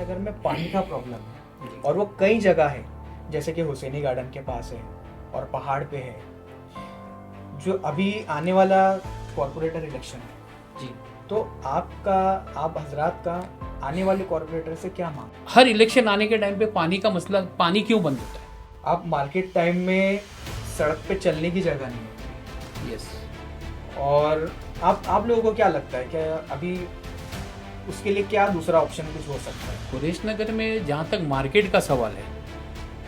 नगर में पानी का प्रॉब्लम है और वो कई जगह है, जैसे कि हुसैनी गार्डन के पास है और पहाड़ पे है। जो अभी आने वाला कॉर्पोरेटर इलेक्शन है जी, तो आप हजरात का आने वाले कॉर्पोरेटर से क्या मांग? हर इलेक्शन आने के टाइम पे पानी का मसला, पानी क्यों बंद होता है? आप मार्केट टाइम में सड़क पे चलने की जगह नहीं होती। यस। और आप लोगों को क्या लगता है कि अभी उसके लिए क्या दूसरा ऑप्शन कुछ हो सकता है? कुरेश नगर में जहाँ तक मार्केट का सवाल है,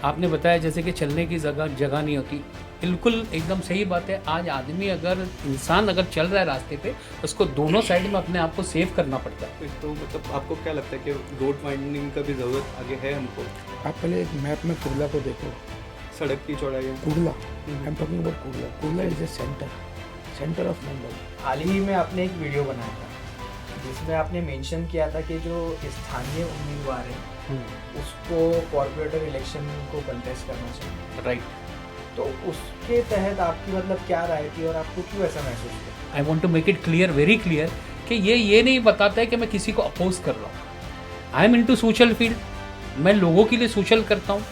आपने बताया जैसे कि चलने की जगह नहीं होती, बिल्कुल एकदम सही बात है। आज आदमी इंसान अगर चल रहा है रास्ते पे, उसको दोनों साइड में अपने आप को सेव करना पड़ता है। तो मतलब आपको क्या लगता है कि रोड वाइडनिंग का भी ज़रूरत आगे है हमको? आप पहले एक मैप में कुर्ला को देखो, सड़क की चौड़ाई है। Kurla, I am talking about Kurla. Kurla is a centre of Mumbai. हाल ही में आपने एक वीडियो बनाया था जिसमें आपने मेंशन किया था कि जो स्थानीय उम्मीदवार है उसको कॉर्पोरेटर इलेक्शन को कंटेस्ट करना चाहिए, राइट। तो उसके तहत आपकी मतलब क्या राय थी और आपको क्यों ऐसा महसूस हुआ? I want to make it clear, very clear, कि ये नहीं बताता है कि मैं किसी को अपोज कर रहा हूँ। I am into social field, मैं लोगों के लिए सोशल करता हूँ।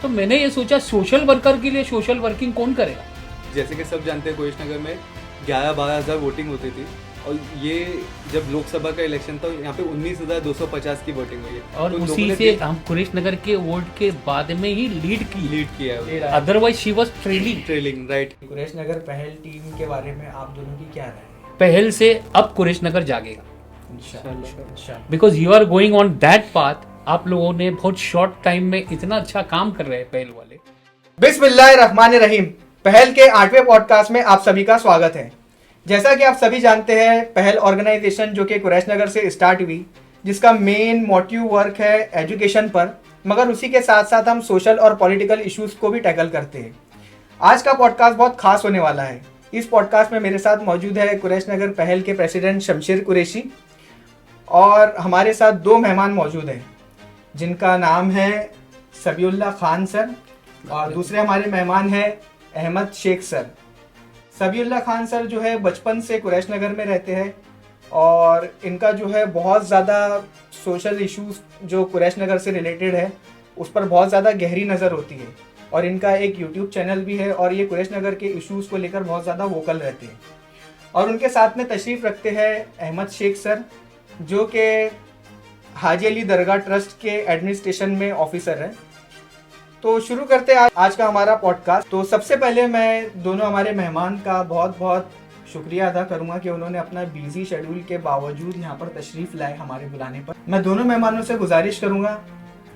तो मैंने ये सोचा सोशल वर्कर के लिए सोशल वर्किंग कौन करेगा? जैसे कि सब जानते हैं कुरेश नगर में 11-12 हज़ार वोटिंग होती थी, और ये जब लोकसभा का इलेक्शन था यहाँ पे 19,250 की वोटिंग हुई है। और तो उसी लोगों से ने हम कुरेश नगर के वोट के बाद में ही लीड किया है। Otherwise she was trailing. Right. Kuresh Nagar पहल टीम के बारे में आप दोनों की क्या राय है? पहल से अब कुरेश नगर जागेगा, इंशाल्लाह। Because you are going on that path. आप लोगों ने बहुत शॉर्ट टाइम में इतना अच्छा काम कर रहे हैं पहल वाले। बिस्मिल्लाहिर्रहमानिर्रहीम। पहल के 8वें पॉडकास्ट में आप सभी का स्वागत है। जैसा कि आप सभी जानते हैं, पहल ऑर्गेनाइजेशन जो कि कुरेश नगर से स्टार्ट हुई, जिसका मेन मोटिव वर्क है एजुकेशन पर, मगर उसी के साथ साथ हम सोशल और पॉलिटिकल इश्यूज को भी टैकल करते हैं। आज का पॉडकास्ट बहुत खास होने वाला है। इस पॉडकास्ट में मेरे साथ मौजूद है कुरेश नगर पहल के प्रेसिडेंट शमशेर कुरैशी, और हमारे साथ दो मेहमान मौजूद हैं जिनका नाम है सबीउल्लाह खान सर, और दूसरे हमारे मेहमान हैं अहमद शेख सर। सबीउल्लाह खान सर जो है बचपन से कुरैश नगर में रहते हैं और इनका जो है बहुत ज़्यादा सोशल इश्यूज जो कुरैश नगर से रिलेटेड है उस पर बहुत ज़्यादा गहरी नज़र होती है, और इनका एक यूट्यूब चैनल भी है और ये कुरैश नगर के इश्यूज़ को लेकर बहुत ज़्यादा वोकल रहते हैं। और उनके साथ में तशरीफ़ रखते हैं अहमद शेख सर, जो कि हाजी अली दरगाह ट्रस्ट के एडमिनिस्ट्रेशन में ऑफिसर है। तो शुरू करते हैं आज का हमारा पॉडकास्ट। तो सबसे पहले मैं दोनों हमारे मेहमान का बहुत बहुत शुक्रिया अदा करूंगा कि उन्होंने अपना बिजी शेड्यूल के बावजूद यहाँ पर तशरीफ़ लाए हमारे बुलाने पर। मैं दोनों मेहमानों से गुजारिश करूंगा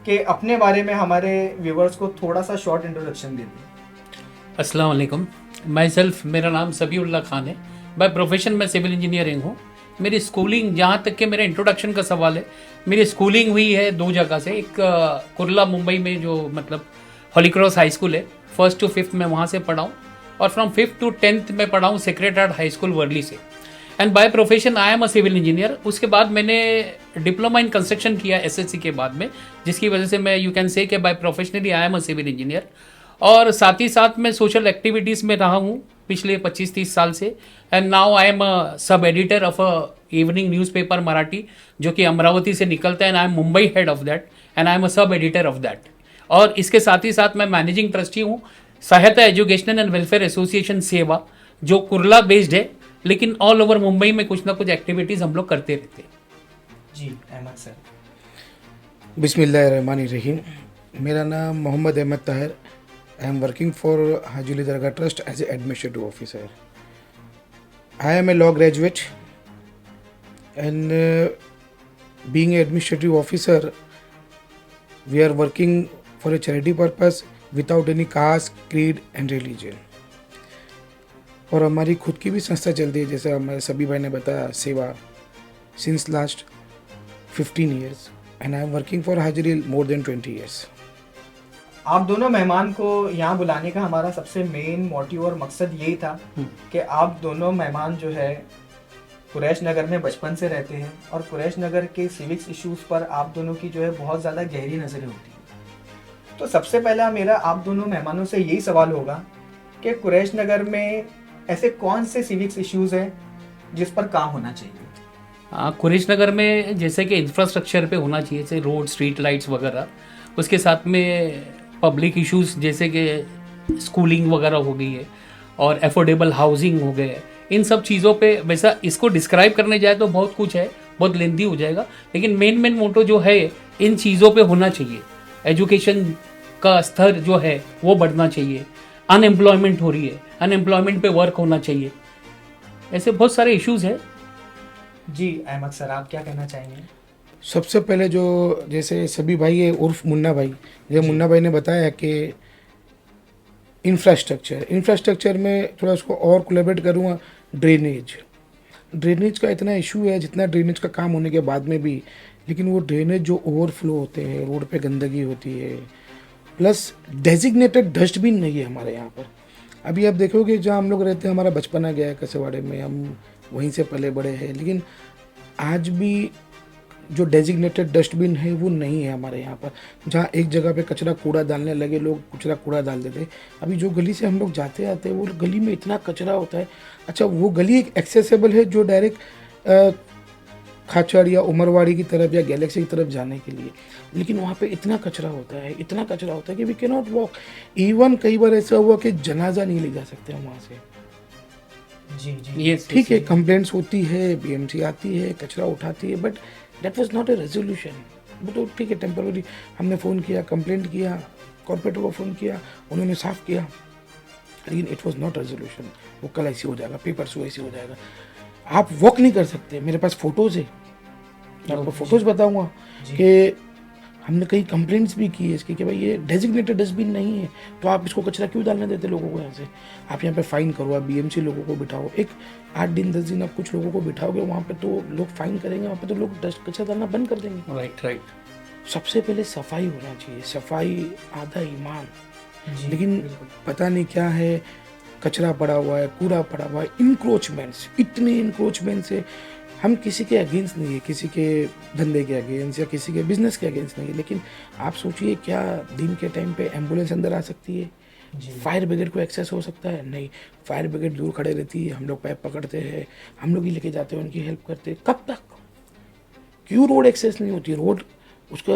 कि अपने बारे में हमारे व्यूवर्स को थोड़ा सा शॉर्ट इंट्रोडक्शन दे दें। अस्सलाम वालेकुम, माई सेल्फ, मेरा नाम सबीउल्लाह खान है। बाय प्रोफेशन मैं सिविल इंजीनियरिंग हूँ। मेरी स्कूलिंग, जहाँ तक कि मेरे इंट्रोडक्शन का सवाल है, मेरी स्कूलिंग हुई है दो जगह से। एक कुर्ला मुंबई में जो मतलब होली क्रॉस हाई स्कूल है, 1st to 5th में वहाँ से पढ़ा हूँ, और फ्रॉम 5th to 10th में पढ़ा हूँ sacred heart high school Worli से। And by profession I am a civil engineer. उसके बाद मैंने डिप्लोमा इन कंस्ट्रक्शन किया एसएससी के बाद में, जिसकी वजह से मैं यू कैन से कि by professionally I am a civil engineer. और साथ ही साथ मैं सोशल एक्टिविटीज़ में रहा हूँ पिछले 25-30 साल से। And now I am a sub editor of a evening newspaper Marathi, जो कि अमरावती से निकलता है, and I am Mumbai head of that, and I am a sub editor of that. और इसके साथ ही साथ मैं मैनेजिंग ट्रस्टी हूँ सहायता एजुकेशनल एंड वेलफेयर एसोसिएशन सेवा, जो कुर्ला बेस्ड है, लेकिन ऑल ओवर मुंबई में कुछ ना कुछ एक्टिविटीज़ हम लोग करते रहते हैं। जी अहमद सर। बिस्मिल्लाहिर्रहमानिर्रहीम। मेरा नाम Mohammad Ahmad Tahir. I am working for Haji Ali Dargah trust as a administrative officer. I am a law graduate and being administrative officer we are working for a charity purpose without any caste, creed and religion। और हमारी खुद की भी संस्था चलती है, जैसे हमारे सभी भाई ने बताया, सेवा since last 15 years and I am working for Hajri more than 20 years। आप दोनों मेहमान को यहाँ बुलाने का हमारा सबसे मेन मोटिव और मकसद यही था कि आप दोनों मेहमान जो है कुरैश नगर में बचपन से रहते हैं और कुरैश नगर के सिविक्स इश्यूज पर आप दोनों की जो है बहुत ज़्यादा गहरी नज़रें होती हैं। तो सबसे पहला मेरा आप दोनों मेहमानों से यही सवाल होगा कि कुरैश नगर में ऐसे कौन से सिविक्स इश्यूज हैं जिस पर काम होना चाहिए? कुरेश नगर में जैसे कि इंफ्रास्ट्रक्चर पे होना चाहिए, जैसे रोड, स्ट्रीट लाइट्स वगैरह, उसके साथ में पब्लिक इश्यूज जैसे कि स्कूलिंग वगैरह हो गई है और अफोर्डेबल हाउसिंग हो गए, इन सब चीज़ों पे वैसा इसको डिस्क्राइब करने जाए तो बहुत कुछ है, बहुत लेंदी हो जाएगा, लेकिन मेन मोटो जो है इन चीज़ों पे होना चाहिए। एजुकेशन का स्तर जो है वो बढ़ना चाहिए, अनएम्प्लॉयमेंट हो रही है, अनएम्प्लॉयमेंट पे वर्क होना चाहिए, ऐसे बहुत सारे इश्यूज है। जी अहमद सर, आप क्या कहना चाहेंगे? सबसे पहले जो जैसे सभी भाई है उर्फ मुन्ना भाई, जैसे मुन्ना भाई ने बताया कि इंफ्रास्ट्रक्चर में थोड़ा उसको और कोलैबोरेट करूँगा। ड्रेनेज का इतना इशू है, जितना ड्रेनेज का काम होने के बाद में भी, लेकिन वो ड्रेनेज जो ओवरफ्लो होते हैं, रोड पे गंदगी होती है, प्लस डेजिग्नेटेड डस्टबिन नहीं है हमारे यहाँ पर। अभी आप देखोगे जहाँ हम लोग रहते हैं, हमारा बचपना गया है कसेवाड़े में, हम वहीं से पले बड़े हैं, लेकिन आज भी जो डेजिग्नेटेड डस्टबिन है वो नहीं है हमारे यहाँ पर। जहाँ एक जगह पे कचरा कूड़ा डालने लगे लोग, कूड़ा डाल देते। अभी जो गली से हम लोग जाते आते हैं वो गली में इतना कचरा होता है। अच्छा, वो गली एक एक्सेसिबल है जो डायरेक्ट खाचड़ या उमरवाड़ी की तरफ या गैलेक्सी की तरफ जाने के लिए, लेकिन वहाँ पे इतना कचरा होता है कि we can not walk. Even कई बार ऐसा हुआ कि जनाजा नहीं ले जा सकते हम वहाँ से। जी ये ठीक है, कंप्लेंट्स होती है, बीएमसी आती है, कचरा उठाती है, but that was not a resolution. वो तो ठीक है, टेम्पररी हमने फ़ोन किया, कंप्लेंट किया, कॉर्पोरेटर को फ़ोन किया, उन्होंने साफ किया, लेकिन इट वाज नॉट रेजोल्यूशन। वो कल ऐसे हो जाएगा, पेपर से ऐसे हो जाएगा। आप वॉक नहीं कर सकते। मेरे पास फ़ोटोज़ है, मैं आपको फ़ोटोज़ बताऊँगा कि हमने कई कंप्लेंट्स भी की है इसकी कि भाई ये डेजिग्नेटेड डस्टबिन नहीं है, तो आप इसको कचरा क्यों डालने देते लोगों को यहाँ से। आप यहाँ पे फ़ाइन करो, आप बीएमसी लोगों को बिठाओ, एक 8 दिन 10 दिन आप कुछ लोगों को बिठाओगे वहाँ पे, तो लोग फाइन करेंगे, वहाँ पे तो लोग कचरा डालना बंद कर देंगे। राइट। सबसे पहले सफाई होना चाहिए, सफाई आधा ईमान। लेकिन पता नहीं क्या है, कचरा पड़ा हुआ है, कूड़ा पड़ा हुआ है, इंक्रोचमेंट्स, इतने इंक्रोचमेंट्स है। हम किसी के अगेंस्ट नहीं है, किसी के धंधे के अगेंस्ट या किसी के बिजनेस के अगेंस्ट नहीं है, लेकिन आप सोचिए क्या दिन के टाइम पे एम्बुलेंस अंदर आ सकती है? फायर ब्रिगेड को एक्सेस हो सकता है? नहीं। फायर ब्रिगेड दूर खड़े रहती है, हम लोग पाइप पकड़ते हैं, हम लोग ही लेके जाते हैं, उनकी हेल्प करते हैं। कब तक? क्यों रोड एक्सेस नहीं होती? रोड उसका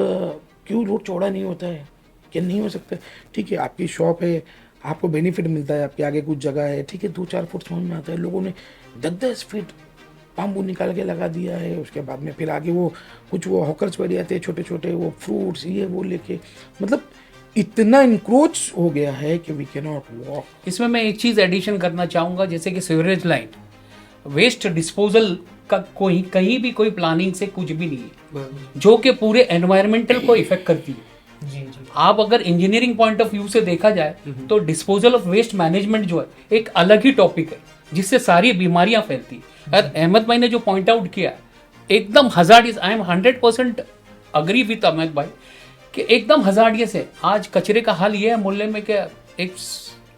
क्यों रोड चौड़ा नहीं होता है? क्या नहीं हो सकता? ठीक है, आपकी शॉप है, आपको बेनिफिट मिलता है, आपके आगे कुछ जगह है, ठीक है, 2-4 फुट समझ में आता है। लोगों ने 10-10 फीट बाम्बू निकाल के लगा दिया है। उसके बाद में फिर आगे वो कुछ वो हॉकर्स बैठ जाते हैं, छोटे छोटे वो फ्रूट्स ये वो लेके, मतलब इतना इंक्रोच हो गया है कि वी कैन नॉट वॉक। इसमें मैं एक चीज़ एडिशन करना चाहूँगा, जैसे कि सीवरेज लाइन, वेस्ट डिस्पोजल का कोई कहीं भी कोई प्लानिंग से कुछ भी नहीं है, जो कि पूरे एनवायरमेंटल को इफेक्ट करती है। जी आप अगर इंजीनियरिंग पॉइंट ऑफ व्यू से देखा जाए तो डिस्पोजल ऑफ वेस्ट मैनेजमेंट जो है एक अलग ही टॉपिक है, जिससे सारी बीमारियां फैलती है। और अहमद भाई ने जो पॉइंट आउट किया एकदम hazardous, I am 100% agree with Ahmad भाई कि एकदम हजार्डियस है। आज कचरे का हाल ये है मोहल्ले में कि एक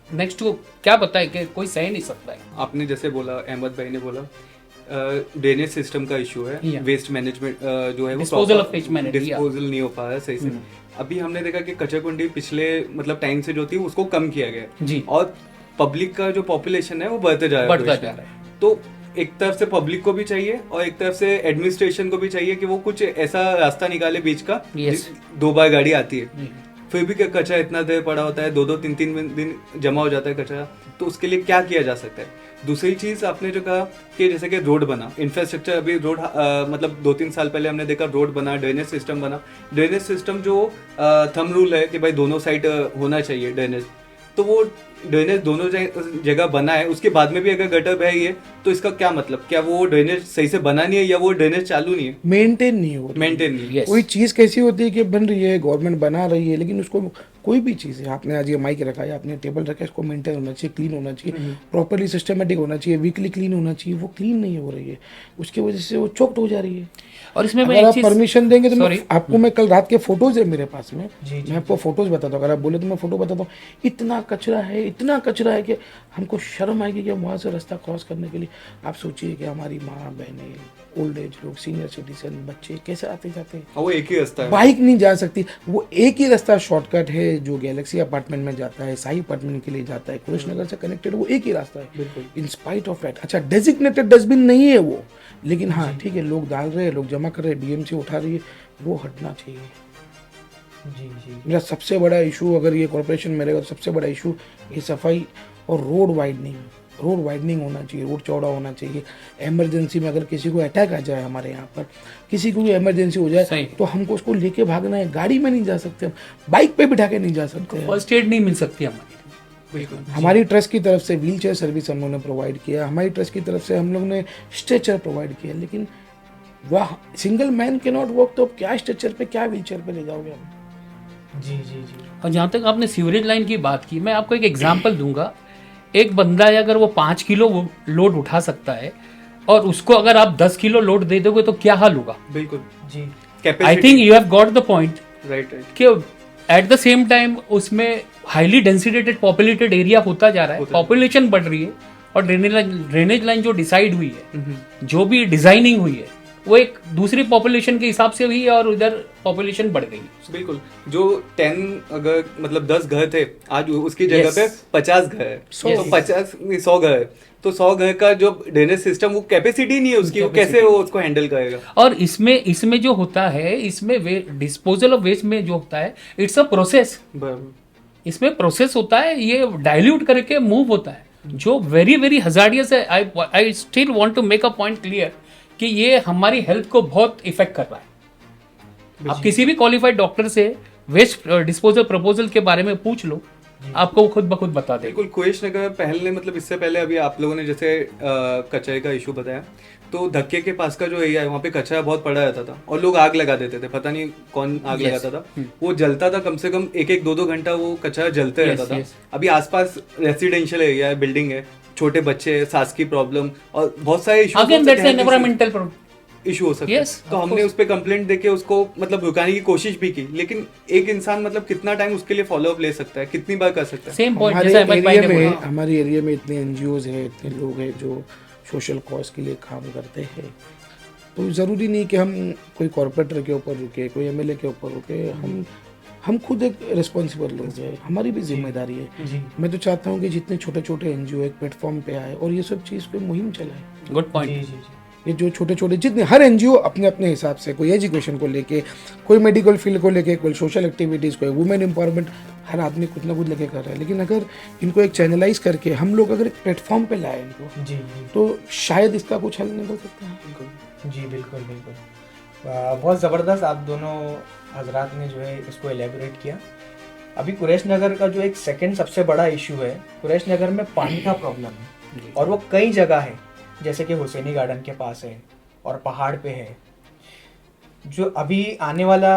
नेक्स्ट को क्या बताए कि कोई सह नहीं सकता है। आपने जैसे बोला, अहमद भाई ने बोला ड्रेनेज सिस्टम का इशू है, वेस्ट मैनेजमेंट जो है वो disposal of waste management disposal नहीं हो पा रहा है सही से। अभी हमने देखा कि कचरा कुंडी पिछले मतलब टाइम से जो थी उसको कम किया गया जी, और पब्लिक का जो पॉपुलेशन है वो बढ़ता जा रहा है। तो एक तरफ से पब्लिक को भी चाहिए और एक तरफ से एडमिनिस्ट्रेशन को भी चाहिए कि वो कुछ ऐसा रास्ता निकाले बीच का, 2 बार गाड़ी आती है, फिर भी कचरा इतना देर पड़ा होता है, 2-2 3-3 दिन जमा हो जाता है कचरा। तो उसके लिए क्या किया जा सकता है? दूसरी चीज आपने जो कहा कि जैसे कि रोड बना, इंफ्रास्ट्रक्चर, अभी रोड मतलब 2-3 साल पहले हमने देखा रोड बना, ड्रेनेज सिस्टम बना। ड्रेनेज सिस्टम जो थंब रूल है कि भाई दोनों साइड होना चाहिए ड्रेनेज, तो वो ड्रेनेज दोनों जगह बना है, उसके बाद में भी अगर गटर बह रही है तो इसका क्या मतलब? क्या वो ड्रेनेज सही से बना नहीं है या वो ड्रेनेज चालू नहीं है, मेंटेन नहीं हो रही? मेंटेन नहीं है। कोई चीज़ कैसी होती है कि बन रही है, गवर्नमेंट बना रही है, लेकिन उसको कोई भी चीज़ है, आपने आज ये माइक रखा है, आपने टेबल रखा है, इसको मेंटेन होना चाहिए, क्लीन होना चाहिए, प्रॉपरली सिस्टमेटिक होना चाहिए, वीकली क्लीन होना चाहिए। वो क्लीन नहीं हो रही है, उसकी वजह से वो चोक्ड हो जा रही है। और इसमें अगर आप परमिशन देंगे तो आपको मैं कल रात के फोटोज है मेरे पास में, मैं आपको फोटोज बताता हूँ, अगर आप बोले तो मैं फोटो बताता हूँ। इतना कचरा है कि हमको शर्म आएगी कि हम वहाँ से रास्ता क्रॉस करने के लिए। आप सोचिए कि हमारी माँ बहनें, ओल्ड एज लोग, सीनियर सिटीजन, बच्चे कैसे आते जाते हैं, वो एक ही रास्ता है, बाइक नहीं जा सकती, वो एक ही रास्ता शॉर्टकट है जो गैलेक्सी अपार्टमेंट में जाता है, साई अपार्टमेंट के लिए जाता है, कुरेश नगर से कनेक्टेड वो एक ही रास्ता है इन स्पाइट ऑफ दैट। अच्छा डेजिग्नेटेड डस्टबिन नहीं है वो, लेकिन हाँ ठीक है, लोग डाल रहे हैं, लोग जमा कर रहे हैं, बीएमसी उठा रही है, वो हटना चाहिए। जी मेरा सबसे बड़ा इशू, अगर ये कॉर्पोरेशन में रहेगा तो सबसे बड़ा इशू ये सफाई और रोड वाइडनिंग होना चाहिए, रोड चौड़ा होना चाहिए। इमरजेंसी में अगर किसी को अटैक आ जाए, हमारे यहाँ पर किसी को भी इमरजेंसी हो जाए तो हमको उसको लेके भागना है, गाड़ी में नहीं जा सकते, हम बाइक पे बिठा के नहीं जा सकते, फर्स्ट एड नहीं मिल सकती हमारी। बिल्कुल। हमारी ट्रस्ट की तरफ से व्हील चेयर सर्विस हम लोगों ने प्रोवाइड किया, हमारी ट्रस्ट की तरफ से हम लोग ने स्ट्रेचर प्रोवाइड किया, लेकिन वह सिंगल मैन के नॉट वर्क, तो क्या स्ट्रेचर पे क्या व्हील चेयर पे ले जाओगे हम? जी और जहाँ तक आपने सीवरेज लाइन की बात की, मैं आपको एक एग्जांपल दूंगा। एक बंदा है, अगर वो 5 किलो लोड उठा सकता है और उसको अगर आप 10 किलो लोड दे दोगे तो क्या हाल होगा? बिल्कुल जी। I think you have got the point. Right. कि एट द सेम टाइम उसमें हाईली डेंसिटेटेड पॉपुलेटेड एरिया होता जा रहा है, पॉपुलेशन बढ़ रही है, और ड्रेनेज लाइन जो डिसाइड हुई है, जो भी डिजाइनिंग हुई है, वो एक दूसरी पॉपुलेशन के हिसाब से हुई है और उधर पॉपुलेशन बढ़ गई। बिल्कुल। जो 10 अगर मतलब 10 घर थे, आज उसकी जगह पे 50 घर है, तो 100 घर है, तो 100 घर का जो ड्रेनेज सिस्टम, वो कैपेसिटी नहीं है उसकी, वो कैसे वो उसको हैंडल करेगा? और इसमें जो होता है, इसमें डिस्पोजल ऑफ वेस्ट में जो होता है, इट्स अ प्रोसेस। इसमें प्रोसेस होता है, ये डाइल्यूट करके मूव होता है, जो वेरी वेरी हजार्डियस है। I still want to make a point clear कि ये हमारी हेल्थ को बहुत इफेक्ट कर रहा है। आप किसी भी क्वालिफाइड डॉक्टर से वेस्ट डिस्पोजल प्रपोजल के बारे में पूछ लो, आपको खुद ब खुद बता देगा। बिल्कुल। कुरेश नगर पहल ने, मतलब इससे पहले अभी आप लोगों ने जैसे कचरे का इशू बताया, तो धक्के के पास का जो एरिया है वहाँ पे कचरा बहुत पड़ा रहता था और लोग आग लगा देते थे, पता नहीं कौन आग लगाता था, वो जलता था, कम से कम 1-2 घंटा वो कचरा जलते रहता था। अभी आसपास रेसिडेंशियल एरिया है, बिल्डिंग है, छोटे बच्चे, सांस की प्रॉब्लम और बहुत सारे इशू हो सकते हैं। तो हमने उस पर कंप्लेंट देके उसको मतलब रुकाने की कोशिश भी की, लेकिन एक इंसान मतलब कितना टाइम उसके लिए फॉलो अप ले सकता है, कितनी बार कर सकता है? Same point. हमारी एरिया में इतने एनजीओज है, इतने लोग हैं जो सोशल कॉज के लिए काम करते हैं, तो ज़रूरी नहीं कि हम कोई कॉर्पोरेटर के ऊपर रुके, कोई एमएलए के ऊपर रुके, हम खुद एक रिस्पॉन्सिबल लोग हैं, हमारी भी जिम्मेदारी है। मैं तो चाहता हूँ कि जितने छोटे छोटे एनजीओ एक प्लेटफॉर्म पे आए और ये सब चीज़ पे मुहिम चलाए। Good point. ये जो छोटे छोटे जितने हर एनजीओ अपने अपने हिसाब से, कोई एजुकेशन को लेके, कोई मेडिकल फील्ड को लेके, कोई सोशल एक्टिविटीज़, कोई वुमेन एम्पावरमेंट, हर आदमी कुछ ना कुछ लेके कर रहा है, लेकिन अगर इनको एक चैनलाइज करके हम लोग अगर एक प्लेटफॉर्म पे लाए इनको, तो शायद इसका कुछ हल निकल सकता है। जी बिल्कुल। बहुत ज़बरदस्त आप दोनों हजरात ने जो है इसको एलेबोरेट किया। अभी कुरेश नगर का जो एक सेकंड सबसे बड़ा इशू है, कुरेश नगर में पानी का प्रॉब्लम है, और वो कई जगह है, जैसे कि हुसैनी गार्डन के पास है और पहाड़ पे है। जो अभी आने वाला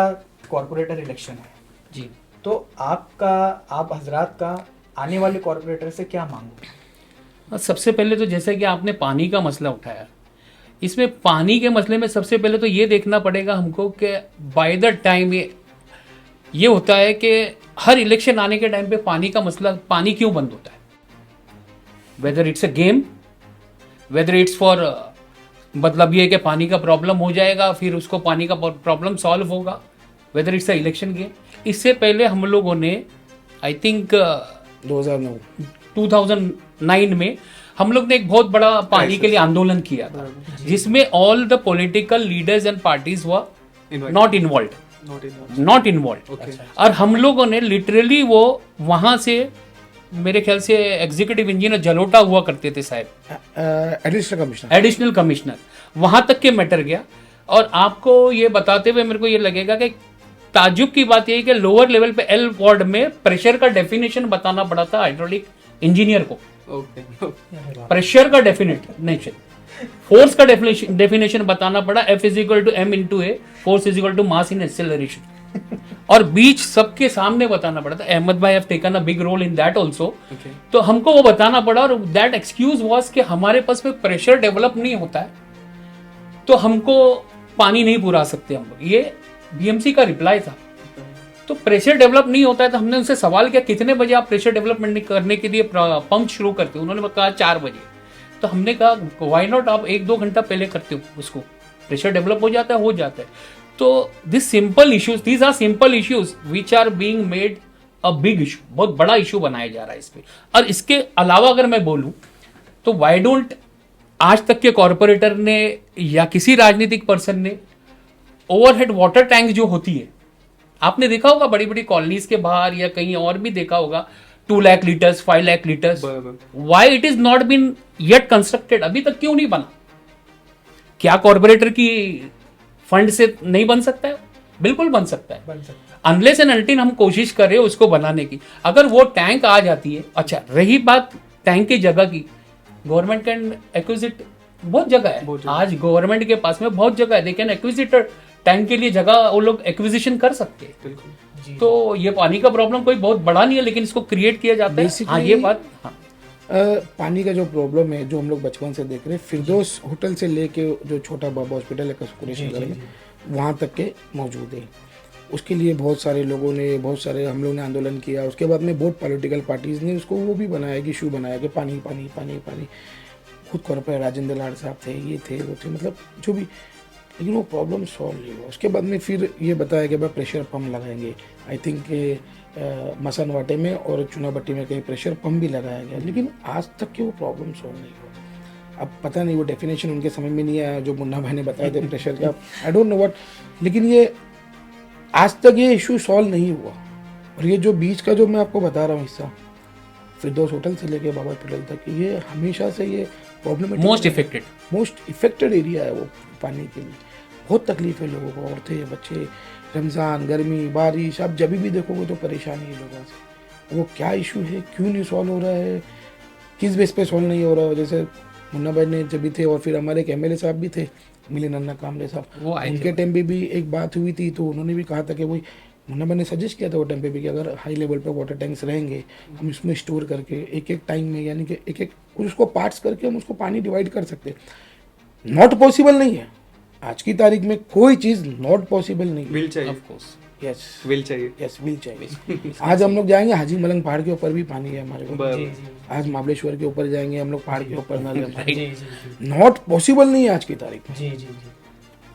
कॉर्पोरेटर इलेक्शन है जी, तो आप हजरात का आने वाले कॉर्पोरेटर से क्या मांगोगे? सबसे पहले तो जैसे कि आपने पानी का मसला उठाया, इसमें पानी के मसले में सबसे पहले तो ये देखना पड़ेगा हमको कि बाय द टाइम ये होता है कि हर इलेक्शन आने के टाइम पे पानी का मसला, पानी क्यों बंद होता है? Whether it's a game, whether it's for, मतलब ये कि पानी का प्रॉब्लम हो जाएगा फिर उसको पानी का प्रॉब्लम सॉल्व होगा, whether it's a election game. इससे पहले हम लोगों ने आई थिंक 2009 में हम लोग ने एक बहुत बड़ा पानी के लिए आंदोलन किया था, जिसमें all the political leaders and parties were not involve. और हम लोगों ने लिटरली वो वहां से, मेरे ख्याल से एग्जीक्यूटिव इंजीनियर जलोटा हुआ करते थे शायद, एडिशनल कमिश्नर, वहां तक के मैटर गया। और आपको ये बताते हुए मेरे को ये लगेगा कि ताजुब की बात यह है कि लोअर लेवल पे एल वार्ड में प्रेशर का डेफिनेशन बताना पड़ा था हाइड्रोलिक इंजीनियर को। प्रेशर का डेफिनेशन, फोर्स का डेफिनेशन बताना पड़ा, F = m × a, force = mass in acceleration. और बीच सबके सामने बताना पड़ा था। अहमद भाई have taken a big role in that also. तो हमको वो बताना पड़ा, और दैट एक्सक्यूज वाज कि हमारे पास में प्रेशर डेवलप नहीं होता है तो हमको पानी नहीं पुरा सकते हम लोग। ये बीएमसी का रिप्लाई था। तो प्रेशर डेवलप नहीं होता है तो हमने उनसे सवाल किया कितने बजे आप प्रेशर डेवलपमेंट करने के लिए पंप शुरू करते हो? उन्होंने कहा 4 बजे। तो हमने कहा व्हाई नॉट आप 1-2 घंटा पहले करते हो उसको, प्रेशर डेवलप हो जाता है। तो these are simple issues which are being made a big issue, बहुत बड़ा इशू बनाया जा रहा है इस पे। और इसके अलावा अगर मैं बोलूं तो वाई डोंट आज तक के कॉरपोरेटर ने या किसी राजनीतिक पर्सन ने ओवरहेड वाटर टैंक जो होती है, आपने देखा होगा बड़ी बड़ी कॉलोनीज के बाहर या कहीं और भी देखा होगा, 2 lakh litres 5 lakh litres, why it is not been yet constructed, अभी तक क्यों नहीं बना? क्या कॉरपोरेटर की फंड से नहीं बन सकता है? बिल्कुल बन सकता है, अनलेस एंड अनटिल हम कोशिश कर रहे हैं उसको बनाने की। अगर वो टैंक आ जाती है, अच्छा रही बात टैंक की जगह की, गवर्नमेंट कैन एक्विजिट, बहुत जगह है आज गवर्नमेंट के पास में, बहुत जगह है, दे कैन एक्विजिट टैंक के लिए जगह वो लोग एक्विजिशन कर सकते हैं। तो ये पानी का प्रॉब्लम कोई बहुत बड़ा नहीं है, लेकिन इसको क्रिएट किया जाता है। हाँ ये बात, हाँ पानी का जो प्रॉब्लम है जो हम लोग बचपन से देख रहे हैं, फिरदौस होटल से लेके जो छोटा बाबा हॉस्पिटल है कुरेश नगर में, वहाँ तक के मौजूद है। उसके लिए बहुत सारे लोगों ने, बहुत सारे हम लोग ने आंदोलन किया। उसके बाद में बहुत पॉलिटिकल पार्टीज़ ने उसको वो भी बनाया कि इशू बनाया कि पानी पानी पानी पानी। खुद कॉर्पोरेटर राजेंद्र लाड साहब थे, ये थे वो थे, मतलब जो भी, लेकिन वो प्रॉब्लम सॉल्व नहीं हुआ। उसके बाद में फिर ये बताया कि भाई प्रेशर पम्प लगाएंगे, आई थिंक मसानवाटे में और चुनाभट्टी में कहीं प्रेशर पम्प भी लगाया गया, लेकिन आज तक के वो प्रॉब्लम सॉल्व नहीं हुआ। अब पता नहीं वो डेफिनेशन उनके समझ में नहीं आया जो मुन्ना भाई ने बताया थे प्रेशर का, आई डोंट नो व्हाट, लेकिन ये आज तक ये इशू सॉल्व नहीं हुआ। और ये जो बीच का जो मैं आपको बता रहा हूँ हिस्सा, फिरदौस होटल से लेके बाबा हॉस्पिटल तक, ये हमेशा से ये प्रॉब्लम मोस्ट इफेक्टेड एरिया है वो पानी के लिए। बहुत तकलीफ है लोगों को, औरतें बच्चे, रमज़ान, गर्मी, बारिश, आप जब भी देखोगे तो परेशानी है लोगों से। वो क्या इशू है, क्यों नहीं सॉल्व हो रहा है, किस बेस पे सॉल्व नहीं हो रहा है? जैसे मुन्ना भाई ने जब भी थे, और फिर हमारे एक एमएलए साहब भी थे, मिलिंद अन्ना कामले साहब, उनके टाइम पे भी एक बात हुई थी, तो उन्होंने भी कहा था कि वही मुन्ना भाई ने सजेस्ट किया था वो टाइम पे भी कि अगर हाई लेवल पे वाटर टैंक्स रहेंगे, हम इसमें स्टोर करके एक एक टाइम में, यानी कि एक एक उसको पार्ट्स करके हम उसको पानी डिवाइड कर सकते हैं। नॉट पॉसिबल नहीं है आज की तारीख में, कोई चीज़ नॉट पॉसिबल नहीं है। विल चाहिए, ऑफ कोर्स, यस विल चाहिए, यस विल चाहिए। आज हम लोग जाएंगे हाजी मलंग पहाड़ के ऊपर भी पानी है हमारे को, आज महाबलेश्वर के ऊपर जाएंगे हम लोग पहाड़ के ऊपर, नॉट पॉसिबल नहीं है आज की तारीख में।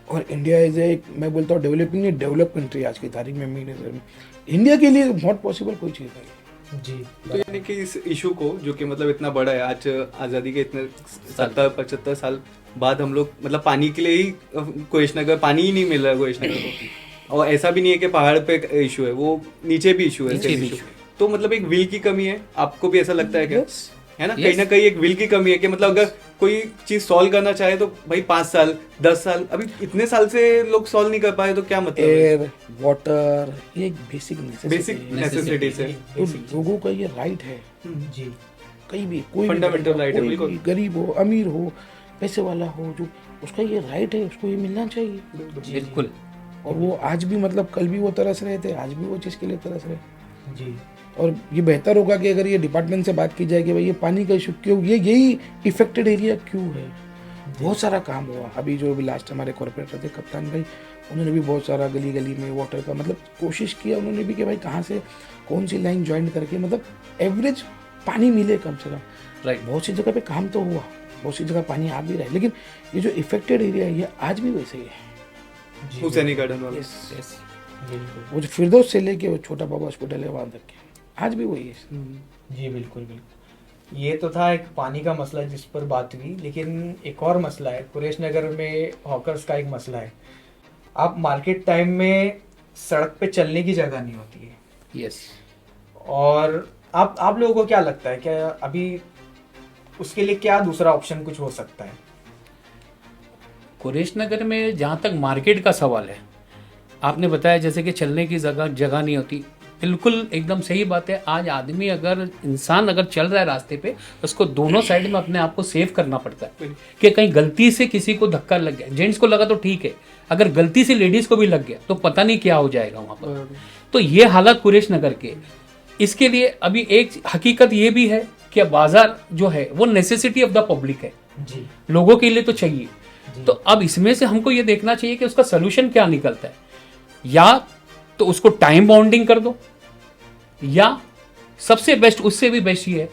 और इंडिया इज ए, मैं बोलता हूँ डेवलपिंग ए डेवलप कंट्री आज की तारीख में, मेरी नज़र में इंडिया के लिए नॉट पॉसिबल कोई चीज़ नहीं जी। तो यानी कि इस इशू को, जो कि मतलब इतना बड़ा है, आज आज़ादी के इतने 70-75 साल बाद हम लोग मतलब पानी के लिए ही कुरेश नगर, पानी ही नहीं मिल रहा है कुरेश नगर को। और ऐसा भी नहीं है कि पहाड़ पे इशू है, वो नीचे भी इशू है, तो मतलब एक विल की कमी है। आपको भी ऐसा लगता है क्या? है ना, कहीं ना कहीं एक विल की कमी है कि मतलब अगर कोई चीज सॉल्व करना चाहे तो भाई 5 साल 10 साल, अभी इतने साल से लोग सॉल्व नहीं कर पाए, तो क्या मतलब? एयर, वाटर, ये एक बेसिक नेसेसिटीज है, तो लोगों का ये राइट है जी। कहीं भी कोई फंडामेंटल राइट है, बिल्कुल। गरीब हो, अमीर हो, पैसे वाला हो, जो उसका ये राइट है, उसको ये मिलना चाहिए, बिल्कुल। और वो आज भी, मतलब कल भी वो तरस रहे थे, आज भी वो चीज़ के लिए तरस रहे जी। और ये बेहतर होगा कि अगर ये डिपार्टमेंट से बात की जाए कि भाई ये पानी का इशू क्यों, ये यही इफेक्टेड एरिया क्यों है। बहुत सारा काम हुआ, अभी जो भी लास्ट हमारे कॉर्पोरेटर थे कप्तान भाई, उन्होंने भी बहुत सारा गली गली में वाटर का मतलब कोशिश किया उन्होंने भी कि भाई कहाँ से कौन सी लाइन ज्वाइन करके मतलब एवरेज पानी मिले कम से कम। राइट, बहुत सी जगह पे काम तो हुआ, बहुत सी जगह पानी आ भी रहा है, लेकिन ये जो इफेक्टेड एरिया है ये आज भी वैसे ही है। हुसैनी गार्डन वाला, वो जो फिरदौस से लेके वो छोटा बाबा हॉस्पिटल है वहाँ तक के आज भी वही है। जी बिल्कुल बिल्कुल। ये तो था एक पानी का मसला जिस पर बात हुई, लेकिन एक और मसला है कुरेश नगर में, हॉकर्स का एक मसला है। आप मार्केट टाइम में सड़क पे चलने की जगह नहीं होती है। यस। और आप लोगों को क्या लगता है, क्या अभी उसके लिए क्या दूसरा ऑप्शन कुछ हो सकता है? कुरेश नगर में जहाँ तक मार्केट का सवाल है, आपने बताया जैसे कि चलने की जगह नहीं होती, बिल्कुल एकदम सही बात है। आज आदमी अगर इंसान अगर चल रहा है रास्ते पे, उसको दोनों साइड में अपने आप को सेव करना पड़ता है कि कहीं गलती से किसी को धक्का लग गया, जेंट्स को लगा तो ठीक है, अगर गलती से लेडीज को भी लग गया तो पता नहीं क्या हो जाएगा वहां पर। तो ये हालत कुरेश नगर के, इसके लिए अभी एक हकीकत ये भी है कि बाजार जो है वो नेसेसिटी ऑफ द पब्लिक है जी। लोगों के लिए तो चाहिए। तो अब इसमें से हमको ये देखना चाहिए कि उसका सोल्यूशन क्या निकलता है, या तो उसको टाइम बाउंडिंग कर दो, या सबसे बेस्ट, उससे भी बेस्ट ये है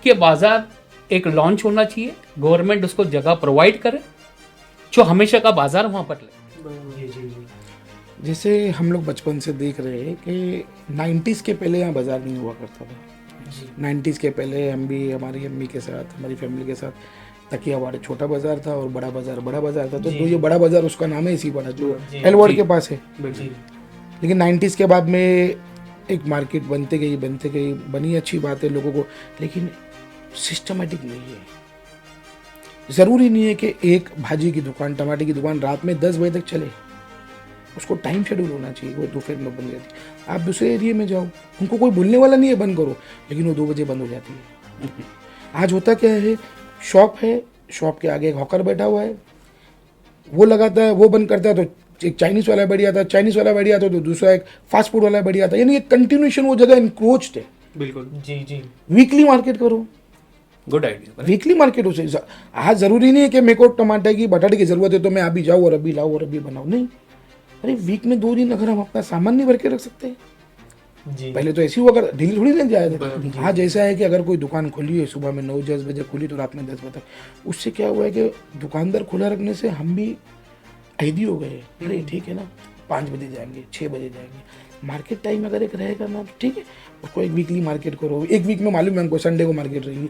कि बाजार एक लॉन्च होना चाहिए, गवर्नमेंट उसको जगह प्रोवाइड करे जो हमेशा का बाजार वहां पर ले। जी जी जी। जैसे हम लोग बचपन से देख रहे हैं कि 90s के पहले यहाँ बाज़ार नहीं हुआ करता था। 90s के पहले हम भी हमारी अम्मी के साथ, हमारी फैमिली के साथ तकियावाड़ छोटा बाज़ार था और बड़ा बाज़ार था। तो ये बड़ा बाज़ार उसका नाम है इसी बड़ा जो एलवर्ड के पास है। लेकिन 90s के बाद में एक मार्केट बनते गई बनी, अच्छी बात है लोगों को, लेकिन सिस्टमेटिक नहीं है। ज़रूरी नहीं है कि एक भाजी की दुकान, टमाटर की दुकान रात में 10 बजे तक चले, उसको टाइम शेड्यूल होना चाहिए। वो दोपहर में बंद हो जाती है। आप दूसरे एरिया में जाओ, उनको कोई बोलने वाला नहीं है बंद करो, लेकिन वो 2 बजे बंद हो जाती है। आज होता क्या है, शॉप है, शॉप के आगे एक हॉकर बैठा हुआ है, वो लगाता है, वो बंद करता है तो एक चाइनीज़ वाला बैठ जाता है, चाइनीज़ वाला बैठ जाता है तो दूसरा एक फास्ट फूड वाला बैठ जाता है। यानी एक कंटिन्यूएशन वो जगह इंक्रोच्ड है। बिल्कुल जी वीकली मार्केट करो, गुड आइडिया। वीकली मार्केट हो सकती। आज ज़रूरी नहीं है कि मेरे को टमाटर की बटाटे की ज़रूरत है तो मैं अभी जाऊँ और अभी लाऊँ और अभी बनाऊँ, नहीं। अरे वीक में 2 दिन अगर हम अपना सामान नहीं भर के रख सकते, जी पहले तो ऐसी हुआ कर डेली थोड़ी लेने जाए थे। आज ऐसा है कि अगर कोई दुकान खुली है सुबह में 9-10 बजे खुली तो रात में 10 बजे तक, उससे क्या हुआ है कि दुकानदार खुला रखने से हम भी ऐदी हो गए। अरे ठीक है ना, 5 बजे जाएंगे, 6 बजे जाएंगे। मार्केट टाइम अगर एक रहेगा ना तो ठीक है, उसको एक वीकली मार्केट करो। एक वीक में मालूम है हमको संडे को मार्केट रहेगी,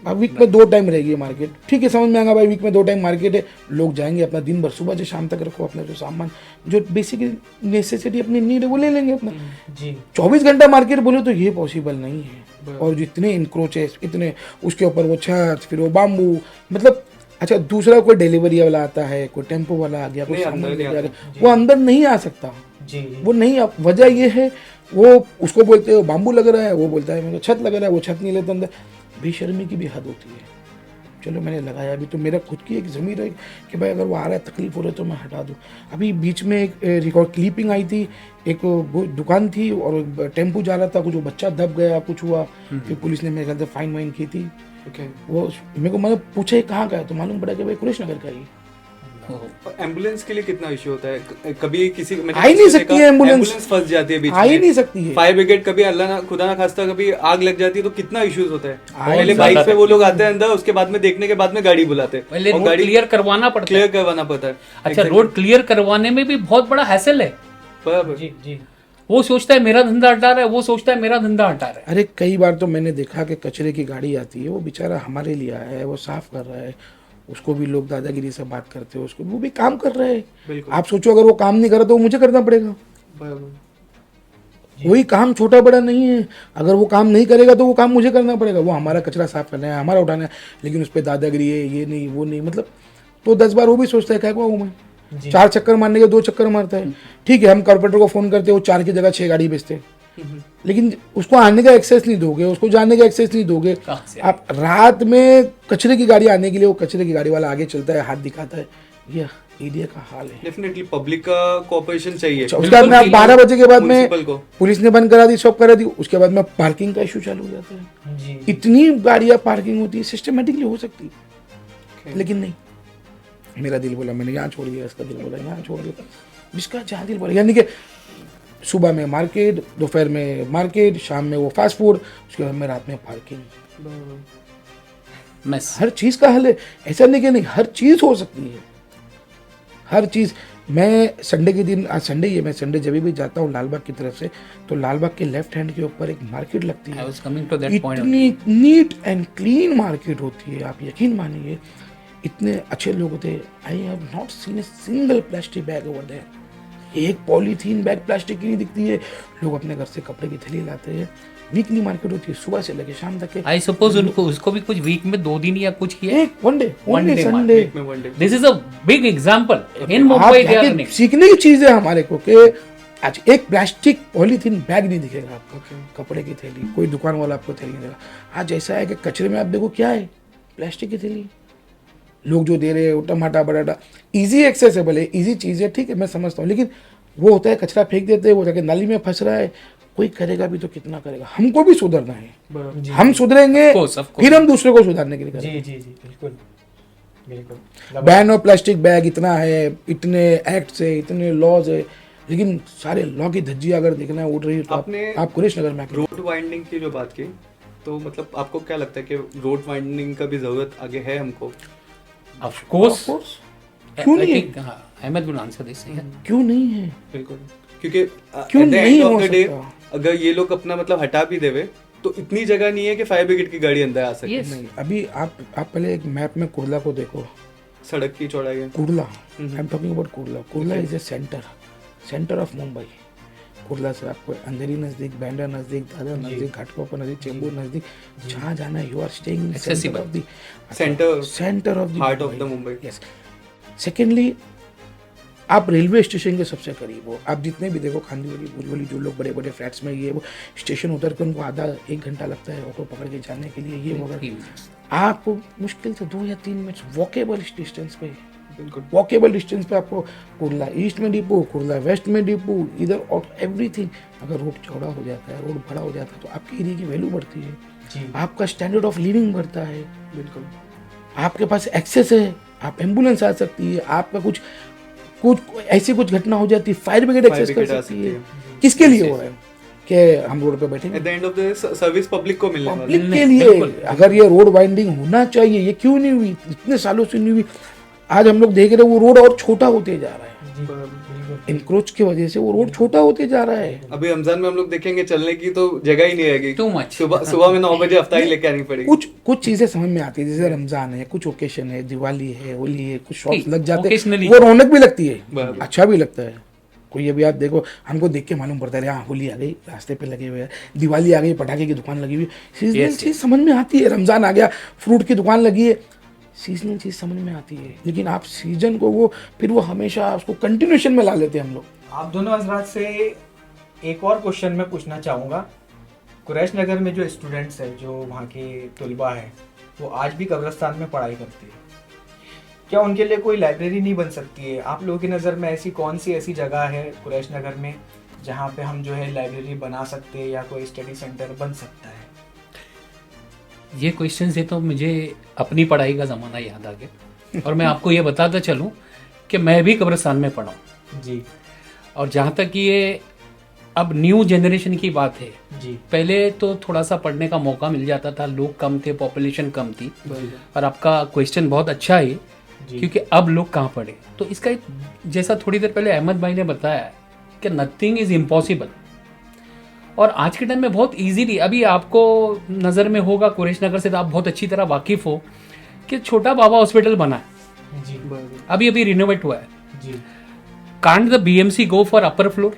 अब वीक में 2 टाइम रहेगी मार्केट, ठीक है, समझ में आएगा भाई, वीक में 2 टाइम मार्केट है, लोग जाएंगे अपना दिन भर सुबह से शाम तक रखो अपना जो सामान, जो बेसिक नेसेसिटी अपनी नीड है वो ले लेंगे अपना। जी 24 घंटा मार्केट बोले तो ये पॉसिबल नहीं है। और जितने इंक्रोचेस, इतने उसके ऊपर वो छत, फिर वो बाम्बू, मतलब अच्छा दूसरा कोई डिलीवरी वाला आता है, कोई टेम्पो वाला आ गया, कोई सामान ले जा रहा, वो अंदर नहीं आ सकता। जी वो नहीं, वजह ये है वो उसको बोलते हैं बाम्बू लग रहा है, वो बोलता है मेरे को छत लग रहा है, वो छत नहीं लेता अंदर। बेशर्मी की भी हद होती है। चलो मैंने लगाया, अभी तो मेरा खुद की एक ज़मीर है कि भाई अगर वो आ रहा है तकलीफ हो रहा है तो मैं हटा दूँ। अभी बीच में एक रिकॉर्ड क्लिपिंग आई थी, एक वो दुकान थी और टेम्पो जा रहा था, कुछ वो बच्चा दब गया, कुछ हुआ, फिर पुलिस ने मेरे ख्याल से फाइन वाइन की थी। वो मेरे को मैंने पूछा कहाँ का है तो मालूम पड़ा कि भाई कुरेश नगर का ही। एम्बुलेंस के लिए कितना इश्यू होता है? कभी किसी आ ही नहीं सकती है एम्बुलेंस, फंस जाती है बीच में, आ ही नहीं सकती है। फायर ब्रिगेड कभी अल्लाह ना खुदा ना खास्ता कभी आग लग जाती है तो कितना इश्यूज होता है। ही पहले बाइक पे वो लोग आते हैं अंदर, उसके बाद में देखने के बाद में गाड़ी बुलाते हैं, पहले और रोड गाड़ी क्लियर करवाना पड़ता है। क्लियर करवाना पड़ता है। अच्छा, रोड क्लियर करवाने में भी बहुत बड़ा हैसल है। बराबर। जी जी वो सोचता है मेरा धंधा हटा रहा है, वो सोचता है मेरा धंधा हटा रहा है। अरे कई बार तो मैंने देखा कि कचरे की गाड़ी आती है, वो बेचारा हमारे लिए आया है, वो साफ कर रहा है, उसको भी लोग दादागिरी से बात करते हैं, उसको वो भी काम कर रहा है। आप सोचो अगर वो काम नहीं कर रहा तो वो मुझे करना पड़ेगा। कोई काम छोटा बड़ा नहीं है, अगर वो काम नहीं करेगा तो वो काम मुझे करना पड़ेगा। वो हमारा कचरा साफ करना है, हमारा उठाना है, लेकिन उस पर दादागिरी है, ये नहीं वो नहीं, मतलब तो 10 बार वो भी सोचता है क्या हुआ मैं 4 चक्कर मारने के 2 चक्कर मारता है। ठीक है, हम कॉर्पोरेटर को फोन करते हैं, वो 4 की जगह 6 गाड़ी भेजते हैं, लेकिन उसको आने का एक्सेस नहीं दोगे, उसको जाने का एक्सेस नहीं दोगे। आप रात में कचरे की गाड़ी आने के लिए वो कचरे की गाड़ी वाला आगे चलता है, हाथ दिखाता है, ये एरिया का हाल है। डेफिनेटली पब्लिक का कोऑपरेशन चाहिए। उसके बाद में आप 12 बजे के बाद में म्युनिसिपल को पुलिस ने बंद करा दी, सब करा दी, उसके बाद में पार्किंग का इशू चालू हो जाता है। जी इतनी गाड़ियां पार्किंग होती है, सिस्टमेटिकली हो सकती है, लेकिन नहीं। मेरा दिल बोला मैंने यहाँ छोड़ दिया, इसका दिल बोला यहाँ छोड़ दिया, जिसका जहाँ दिल बोला। यानी कि सुबह में मार्केट, दोपहर में मार्केट, शाम में वो फास्ट फूड, उसके बाद में रात में पार्किंग। मैस हर चीज का हल है, ऐसा नहीं कि नहीं, हर चीज हो सकती है, हर चीज। मैं संडे के दिन, आज संडे ही है, मैं संडे जब भी जाता हूँ लालबाग की तरफ से, तो लालबाग के लेफ्ट हैंड के ऊपर एक मार्केट लगती है। इतनी नीट एंड क्लीन मार्केट होती है, आप यकीन मानिए, इतने अच्छे लोग होते हैं। I have not seen a single plastic bag over there. एक पॉलीथीन बैग प्लास्टिक की नहीं दिखती है। लोग अपने घर से कपड़े की थैली लाते हैं। वीकली मार्केट होती है, सुबह से लेके शाम तक। आई सपोज उनको उसको भी कुछ वीक में 2 दिन या कुछ किया। एक one day Sunday. This is a big example in Mumbai they are running. सीखने की चीज है हमारे को कि आज एक प्लास्टिक पॉलीथीन बैग नहीं दिखेगा आपको, कपड़े की थैली, कोई दुकान वाला आपको थैली नहीं देगा। आज ऐसा है कि कचरे में आप देखो क्या है, प्लास्टिक की थैली। लोग जो दे रहे हैं टमाटर बटाटा, इजी एक्सेसिबल है, इजी चीज़ है, ठीक है, मैं समझता हूँ, लेकिन वो होता है कचरा फेंक देते हैं, वो जाके नाली में फंस रहा है। कोई करेगा भी तो कितना करेगा, हमको भी सुधरना है। हम सुधरेंगे फिर हम दूसरे को सुधारने के लिए करेंगे। जी जी जी बिल्कुल बिल्कुल। बैन ऑफ प्लास्टिक बैग इतना है, इतने एक्ट है, इतने लॉज है, लेकिन सारे लॉ की धज्जियां अगर देखना है उड़ रही है तो आप कुरेश नगर में रोड वाइंडिंग की जो बात की, तो मतलब आपको क्या लगता है कि रोड वाइंडिंग का भी जरूरत आगे है हमको? ऑफ कोर्स क्यों नहीं है? हाँ, अहमद विल आंसर दिस। क्यों नहीं है? बिल्कुल, क्योंकि क्यों at the नहीं end of हो the day, सकता? अगर ये लोग अपना मतलब हटा भी देवे तो इतनी जगह नहीं है कि फायर ब्रिगेड की गाड़ी अंदर आ सके। Yes. नहीं, अभी आप पहले एक मैप में कुर्ला को देखो। सड़क की चौड़ाई है। Kurla, I am talking about Kurla. Kurla is a centre of Mumbai. Kurla से आपको अंधेरी नजदीक, बैंड्रा नजदीक, दादर नजदीक, घाटकोपर नजदीक, चेंबूर नजदीक, जहाँ जाना है you are staying in centre of the centre of the heart of the Mumbai. Yes. Secondly, आप रेलवे स्टेशन के सबसे करीब हो। आप जितने भी देखो खांडीवली, भुजबली, जो लोग बड़े बड़े फ्लैट्स में ये वो स्टेशन उतर के उनको आधा 1 घंटा लगता है ऑटो पकड़ के जाने के लिए, ये वगैरह। आपको मुश्किल से 2 या 3 मिनट वॉकेबल डिस्टेंस पे, बिल्कुल वॉकेबल डिस्टेंस पे आपको कुर्ला ईस्ट में डिपो, कुर्ला वेस्ट में डिपो, इधर और एवरीथिंग। अगर रोड चौड़ा हो जाता है, रोड बड़ा हो जाता है, तो आपके एरिया की वैल्यू बढ़ती है, आपका स्टैंडर्ड ऑफ लिविंग बढ़ता है। बिल्कुल, आपके पास एक्सेस है, आप एम्बुलेंस आ सकती है, आपका कुछ ऐसी कुछ घटना हो जाती है, फायर ब्रिगेड एक्सेस कर सकती है। किसके लिए हो रहा है कि हम रोड पे बैठे? At the end of the service public को मिलने वाली है। पब्लिक के लिए। अगर ये रोड वाइंडिंग होना चाहिए, ये क्यों नहीं हुई? इतने सालों से नहीं हुई। आज हम लोग देख रहे हैं वो रोड और छोटा होते जा रहा है, इंक्रोच की वजह से वो रोड छोटा होते जा रहा है। अभी रमजान में हम लोग देखेंगे चलने की तो जगह ही नहीं रहेगी। Too much. सुबह में 9 बजे अफ्तारी लेके आनी पड़ेगी। कुछ चीजें समझ में आती है, जैसे रमजान है, कुछ ओकेशन है, दिवाली है, होली है, कुछ शॉप्स ठीक, लग जाते हैं, occasionally। वो रौनक भी लगती है, बराबर। अच्छा भी लगता है। कोई अभी आप देखो, हमको देख के मालूम पड़ता है हाँ होली आ गई, रास्ते पे लगे हुए हैं, दिवाली आ गई, पटाखे की दुकान लगी हुई, सीजनल चीज समझ में आती है। रमजान आ गया, फ्रूट की दुकान लगी है, सीजनल चीज समझ में आती है। लेकिन आप सीजन को वो हमेशा उसको कंटिन्यूएशन में ला लेते हैं हम लोग। आप दोनों हजरात से एक और क्वेश्चन मैं पूछना चाहूँगा। कुरैश नगर में जो स्टूडेंट्स है, जो वहाँ के तलबा है, वो आज भी कब्रिस्तान में पढ़ाई करते हैं। क्या उनके लिए कोई लाइब्रेरी नहीं बन सकती है? आप लोगों की नज़र में ऐसी कौन सी ऐसी जगह है कुरैश नगर में जहाँ पे हम जो है लाइब्रेरी बना सकते हैं या कोई स्टडी सेंटर बन सकता है? ये क्वेश्चन से तो मुझे अपनी पढ़ाई का ज़माना याद आ गया। और मैं आपको ये बताता चलूँ कि मैं भी कब्रिस्तान में पढ़ा हूँ जी। और जहाँ तक ये अब न्यू जनरेशन की बात है, जी। पहले तो थोड़ा सा पढ़ने का मौका मिल जाता था, लोग कम थे, पॉपुलेशन कम थी। और आपका क्वेश्चन बहुत अच्छा है, क्योंकि अब लोग कहाँ पढ़े। तो इसका एक, जैसा थोड़ी देर पहले अहमद भाई ने बताया कि नथिंग इज इम्पॉसिबल, और आज के टाइम में बहुत इजीली, अभी आपको नज़र में होगा कुरैश नगर से तो आप बहुत अच्छी तरह वाकिफ हो कि छोटा बाबा हॉस्पिटल बना है, जी। अभी अभी रिनोवेट हुआ है। जी। Can't the BMC go for upper floor?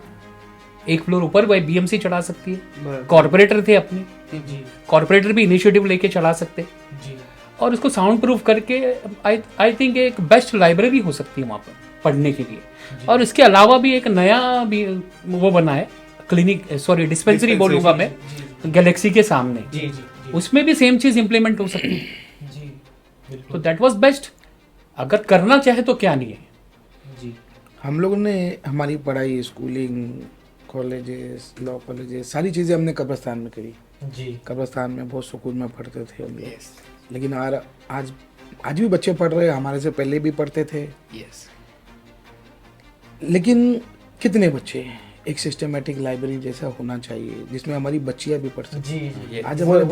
एक फ्लोर ऊपर भाई बीएमसी चढ़ा सकती है। कॉर्पोरेटर थे अपने, जी। कॉर्पोरेटर भी इनिशिएटिव लेके चला सकते, जी। और उसको साउंड प्रूफ करके आई थिंक एक बेस्ट लाइब्रेरी हो सकती है वहाँ पर पढ़ने के लिए। और इसके अलावा भी एक नया भी वो बना है, क्लिनिक, सॉरी डिस्पेंसरी बोलूँगा मैं, गैलेक्सी के सामने। जी। जी। उसमें भी सेम चीज़ इंप्लीमेंट हो सकती है। जी। तो दैट वाज बेस्ट। अगर करना चाहे तो क्या नहीं है। जी। हम लोगों ने हमारी पढ़ाई, स्कूलिंग, कॉलेजेस, लॉ कॉलेजेस, सारी चीज़ें हमने कब्रिस्तान में करी। जी। कब्रिस्तान में बहुत सुकून में पढ़ते थे हम लोग। लेकिन आज भी बच्चे पढ़ रहे हैं, हमारे से पहले भी पढ़ते थे। यस। लेकिन कितने बच्चे? एक सिस्टमेटिक लाइब्रेरी जैसा होना चाहिए जिसमें हमारी बच्चियां भी पढ़ सकें। जी। आज हमारे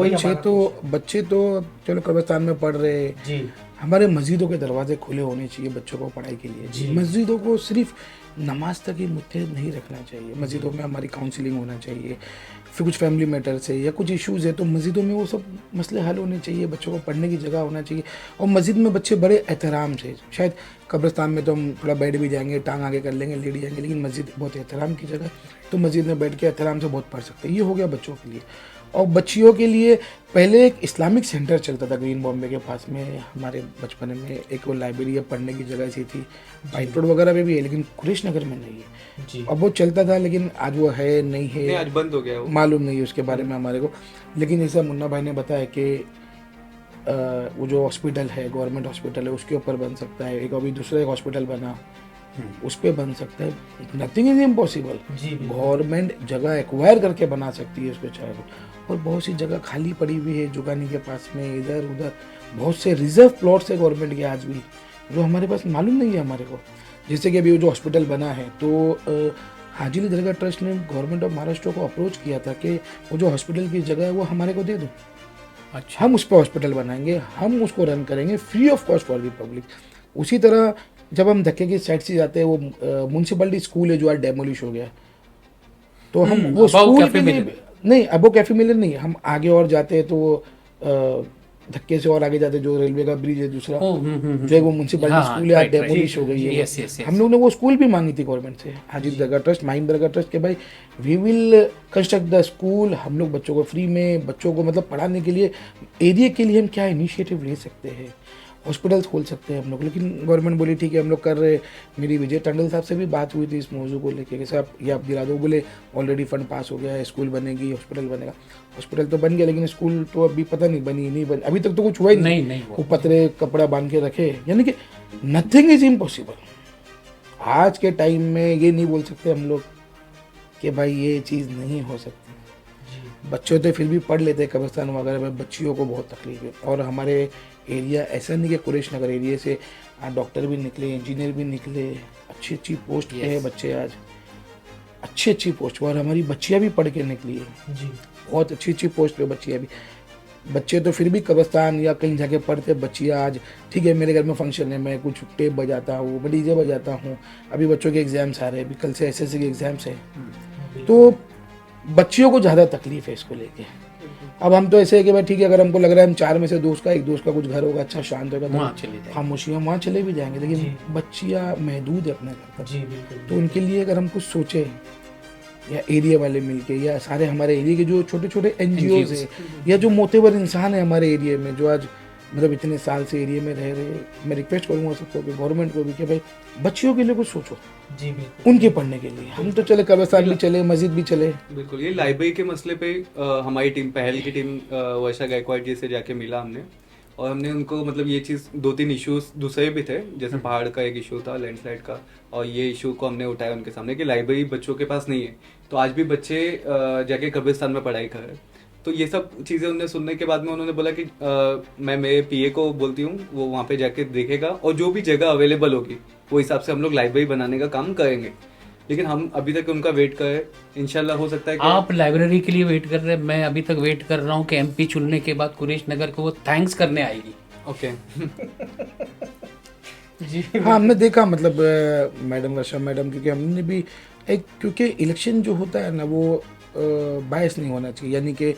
बच्चे तो चलो कब्रिस्तान में पढ़ रहे हैं, जी। हमारे मस्जिदों के दरवाजे खुले होने चाहिए बच्चों को पढ़ाई के लिए। मस्जिदों को सिर्फ नमाज तक ही मुत्तहद नहीं रखना चाहिए। मस्जिदों में हमारी काउंसलिंग होना चाहिए, फिर कुछ फैमिली मैटर्स है या कुछ इश्यूज़ है तो मस्जिदों में वो सब मसले हल होने चाहिए, बच्चों को पढ़ने की जगह होना चाहिए। और मस्जिद में बच्चे बड़े एहतराम से, शायद कब्रिस्तान में तो हम थोड़ा बैठ भी जाएंगे, टांग आगे कर लेंगे, लेट जाएंगे, लेकिन मस्जिद बहुत एहतराम की जगह, तो मस्जिद में बैठ के एहतराम से बहुत पढ़ सकते हैं। ये हो गया बच्चों के लिए। और बच्चियों के लिए पहले एक इस्लामिक सेंटर चलता था ग्रीन बॉम्बे के पास में, हमारे बचपन में एक वो लाइब्रेरी या पढ़ने की जगह सी थी। बाइट रोड वगैरह में भी है, लेकिन कुरैश नगर में नहीं है। जी। अब वो चलता था, लेकिन आज वो है नहीं है, आज बंद हो गया वो। मालूम नहीं है उसके बारे में हमारे को। लेकिन जैसा मुन्ना भाई ने बताया कि वो जो हॉस्पिटल है, गवर्नमेंट हॉस्पिटल है, उसके ऊपर बन सकता है। एक अभी दूसरा एक हॉस्पिटल बना, उस पर बन सकता है। Nothing is impossible. गवर्नमेंट जगह एक्वायर करके बना सकती है उसको चाहे। और बहुत सी जगह खाली पड़ी हुई है जुगानी के पास में, इधर उधर बहुत से रिजर्व प्लॉट्स है गवर्नमेंट के आज भी, जो हमारे पास मालूम नहीं है हमारे को। जैसे कि अभी वो जो हॉस्पिटल बना है, तो हाजी अली दरगाह ट्रस्ट ने गवर्नमेंट ऑफ महाराष्ट्र को अप्रोच किया था कि वो जो हॉस्पिटल की जगह है वो हमारे को दे दो। अच्छा। हम उस पर हॉस्पिटल बनाएंगे, हम उसको रन करेंगे free of cost for the public. उसी तरह जब हम धक्के की साइड से जाते हैं, वो म्यूनसिपलिटी स्कूल है जो आज डेमोलिश हो गया, तो हम वो above स्कूल Cafe के लिए Milan। नहीं, अबो कैफे मिलन नहीं, हम आगे और जाते हैं तो वो धक्के से और आगे जाते हैं, जो रेलवे का ब्रिज है दूसरा, जो है वो म्यूनसिपलिटी हाँ, स्कूल है, आज right, right। डेमोलिश हो गई है। Yes, yes, yes। हम लोग ने वो स्कूल भी मांगी थी गवर्नमेंट से, हाजिर दरगाह ट्रस्ट, माहिम दरगाह ट्रस्ट के भाई we will construct the school, हम लोग बच्चों को फ्री में, बच्चों को मतलब पढ़ाने के लिए, एरिया के लिए हम क्या इनिशिएटिव ले सकते हैं, हॉस्पिटल्स खोल सकते हैं हम लोग। लेकिन गवर्नमेंट बोली ठीक है हम लोग कर रहे। मेरी विजय टंडन साहब से भी बात हुई थी इस मौजू को लेके कि साहब ये आप दिला दो, बोले ऑलरेडी फंड पास हो गया है, स्कूल बनेगी, हॉस्पिटल बनेगा। हॉस्पिटल तो बन गया लेकिन स्कूल तो अभी पता नहीं बनी नहीं बनी, अभी तक तो कुछ हुआ ही नहीं वो पतरे कपड़ा बांध के रखे, यानी कि नथिंग इज इम्पॉसिबल। आज के टाइम में ये नहीं बोल सकते हम लोग कि भाई ये चीज़ नहीं हो सकती। बच्चे तो फिर भी पढ़ लेते हैं कब्रिस्तान वगैरह में, बच्चियों को बहुत तकलीफ है। और हमारे एरिया ऐसा नहीं कि कुरैश नगर एरिया से डॉक्टर भी निकले, इंजीनियर भी निकले, अच्छी अच्छी पोस्ट पे है बच्चे आज, अच्छी अच्छी पोस्ट पे। और हमारी बच्चियाँ भी पढ़ के निकली है जी, बहुत अच्छी अच्छी पोस्ट पे बच्चियाँ भी। बच्चे तो फिर भी कब्रिस्तान या कहीं जाके पढ़ते, बच्चियाँ आज ठीक है मेरे घर में फंक्शन है, मैं कुछ टेप बजाता हूँ, मैं डीजे बजाता हूँ, अभी बच्चों के एग्जाम्स आ रहे हैं, अभी कल से एसएससी के एग्जाम्स है, तो बच्चियों को ज़्यादा तकलीफ है इसको लेके। अब हम तो ऐसे है कि भाई ठीक है, अगर हमको लग रहा है हम 4 में से एक दोस्त का कुछ घर होगा अच्छा शांत होगा तो खामोशियाँ वहाँ चले भी जाएंगे, लेकिन बच्चियाँ महदूद है अपने घर पर। तो उनके लिए अगर हम कुछ सोचें, या एरिया वाले मिलके, या सारे हमारे एरिया के जो छोटे छोटे एनजीओज है, या जो मोतेवर इंसान है हमारे एरिया में, जो आज मतलब इतने साल से एरिया में रह रहे, मैं रिक्वेस्ट करूँगा सबको कि गवर्नमेंट को भी कि भाई बच्चियों के लिए कुछ सोचो जी, बिल्कुल उनके पढ़ने के लिए। हम तो चले कब्रिस्तान भी चले, मस्जिद भी चले। बिल्कुल, ये लाइब्रेरी के मसले पे हमारी टीम, पहल की टीम वर्षा गायकवाड़ जी से जाके मिला हमने, और हमने उनको मतलब ये चीज़ 2-3 इश्यूज दूसरे भी थे, जैसे पहाड़ का एक इशू था, लैंडस्लाइड का, और ये इशू को हमने उठाया उनके सामने कि लाइब्रेरी बच्चों के पास नहीं है, तो आज भी बच्चे जाके कब्रिस्तान में पढ़ाई कर रहे हैं। तो ये सब चीज़ें उन्हें सुनने के बाद में उन्होंने बोला कि मैं मेरे पीए को बोलती हूँ, वो वहाँ पे जाके देखेगा, और जो भी जगह अवेलेबल होगी वो हिसाब से हम लोग लाइब्रेरी बनाने का काम करेंगे। लेकिन हम अभी तक उनका वेट कर रहे हैं, इंशाल्लाह हो सकता है कि आप लाइब्रेरी के लिए वेट कर रहे हैं, मैं अभी तक वेट कर रहा हूँ कि एमपी चुनने के बाद कुरैश नगर को वो थैंक्स करने आएगी। ओके जी हाँ, हमने देखा मतलब मैडम वर्षा मैडम, क्योंकि हमने भी एक, क्योंकि इलेक्शन जो होता है ना वो बायस नहीं होना चाहिए, यानी कि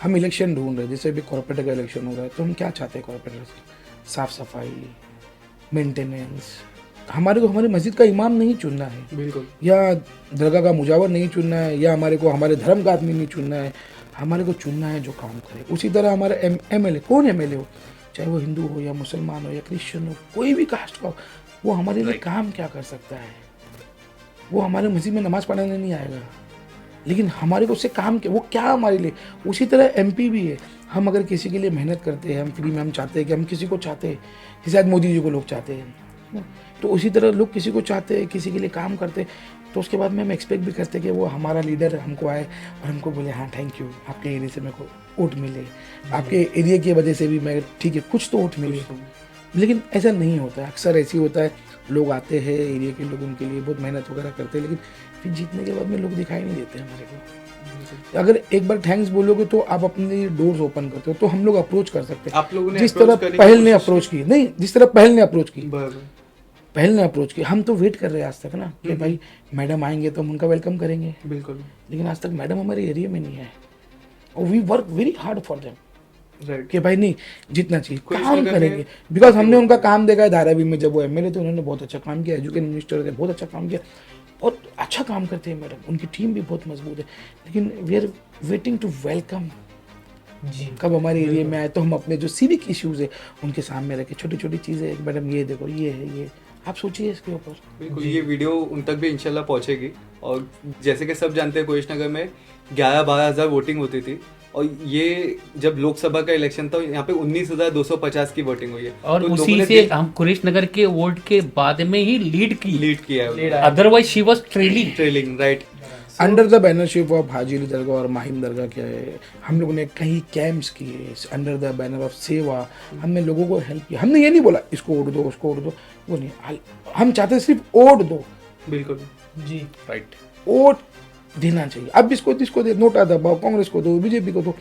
हम इलेक्शन ढूंढ रहे हैं, जैसे अभी कॉर्पोरेटर का इलेक्शन हो रहा है, तो हम क्या चाहते हैं कॉर्पोरेटर से? साफ सफाई, मेंटेनेंस। हमारे को हमारी मस्जिद का इमाम नहीं चुनना है, बिल्कुल, या दरगाह का मुजावर नहीं चुनना है, या हमारे को हमारे धर्म का आदमी नहीं चुनना है, हमारे को चुनना है जो काम करे। उसी तरह हमारा एमएलए, कौन एमएलए हो, चाहे वो हिंदू हो या मुसलमान हो या क्रिश्चियन हो, कोई भी कास्ट का हो, वो हमारे लिए काम क्या कर सकता है? वो हमारे मस्जिद में नमाज पढ़ाने नहीं आएगा, लेकिन हमारे को उससे काम क्या, वो क्या हमारे लिए। उसी तरह एमपी भी है, हम अगर किसी के लिए मेहनत करते हैं, हम फ्री में, हम चाहते हैं कि हम किसी को चाहते हैं, जैसे आज मोदी जी को लोग चाहते हैं, तो उसी तरह लोग किसी को चाहते हैं, किसी के लिए काम करते हैं, तो उसके बाद में हम एक्सपेक्ट भी करते हैं कि वो हमारा लीडर हमको आए और हमको बोले हाँ थैंक यू, आपके एरिया से मेरे को वोट मिले, आपके एरिया की वजह से भी मैं ठीक है कुछ तो वोट मिले। लेकिन ऐसा नहीं होता है, अक्सर ऐसे ही होता है, लोग आते हैं एरिया के लोग, उनके लिए बहुत मेहनत वगैरह करते हैं, लेकिन फिर जीतने के बाद में लोग दिखाई नहीं देते हमारे को। अगर एक बार थैंक्स बोलोगे तो आप अपने डोर्स ओपन करते हो, तो हम लोग अप्रोच कर सकते हैं। आप लोगों ने जिस तरह पहल ने अप्रोच की, नहीं जिस तरह पहल ने अप्रोच की, पहल ने अप्रोच की, हम तो वेट कर रहे हैं आज तक ना कि भाई मैडम आएंगे तो हम उनका वेलकम करेंगे, बिल्कुल, लेकिन आज तक मैडम हमारे एरिया में नहीं है, और we work very hard for them कि भाई नहीं जितना चाहिए काम करेंगे, बिकॉज हमने उनका काम देखा है धारावी में, जब वो एमएलए थे उन्होंने बहुत अच्छा काम किया, एजुकेशन मिनिस्टर थे बहुत अच्छा काम किया, बहुत अच्छा काम करते हैं मैडम, उनकी टीम भी बहुत मजबूत है, लेकिन we are waiting to welcome जी, कब हमारे एरिया में आए तो हम अपने जो सिविक इश्यूज है उनके सामने रखे, छोटी छोटी चीज़ें, मैडम ये देखो ये है, ये आप सोचिए इसके ऊपर। बिल्कुल, ये वीडियो उन तक भी इंशाल्लाह पहुंचेगी, और जैसे कि सब जानते हैं कुरैश नगर में 11-12 हज़ार वोटिंग होती थी, और ये जब लोकसभा का इलेक्शन था यहाँ पे 19,250 की वोटिंग हुई है, और तो उसी से हम कुरैश नगर के वोट के बाद में ही लीड किया है, otherwise she was trailing right. Under the bannership of Haji Ali Dargah और माहिम दरगाह क्या है, हम लोगों ने कई कैंप्स किए अंडर द बैनर ऑफ सेवा, हमने लोगों को हेल्प किया, हमने ये नहीं बोला इसको वोट दो उसको वोट दो, वो नहीं, हम चाहते सिर्फ वोट दो, बिल्कुल जी राइट, वोट देना चाहिए। अब इसको दे, नोटा दबाओ, कांग्रेस को दो, बीजेपी को दो,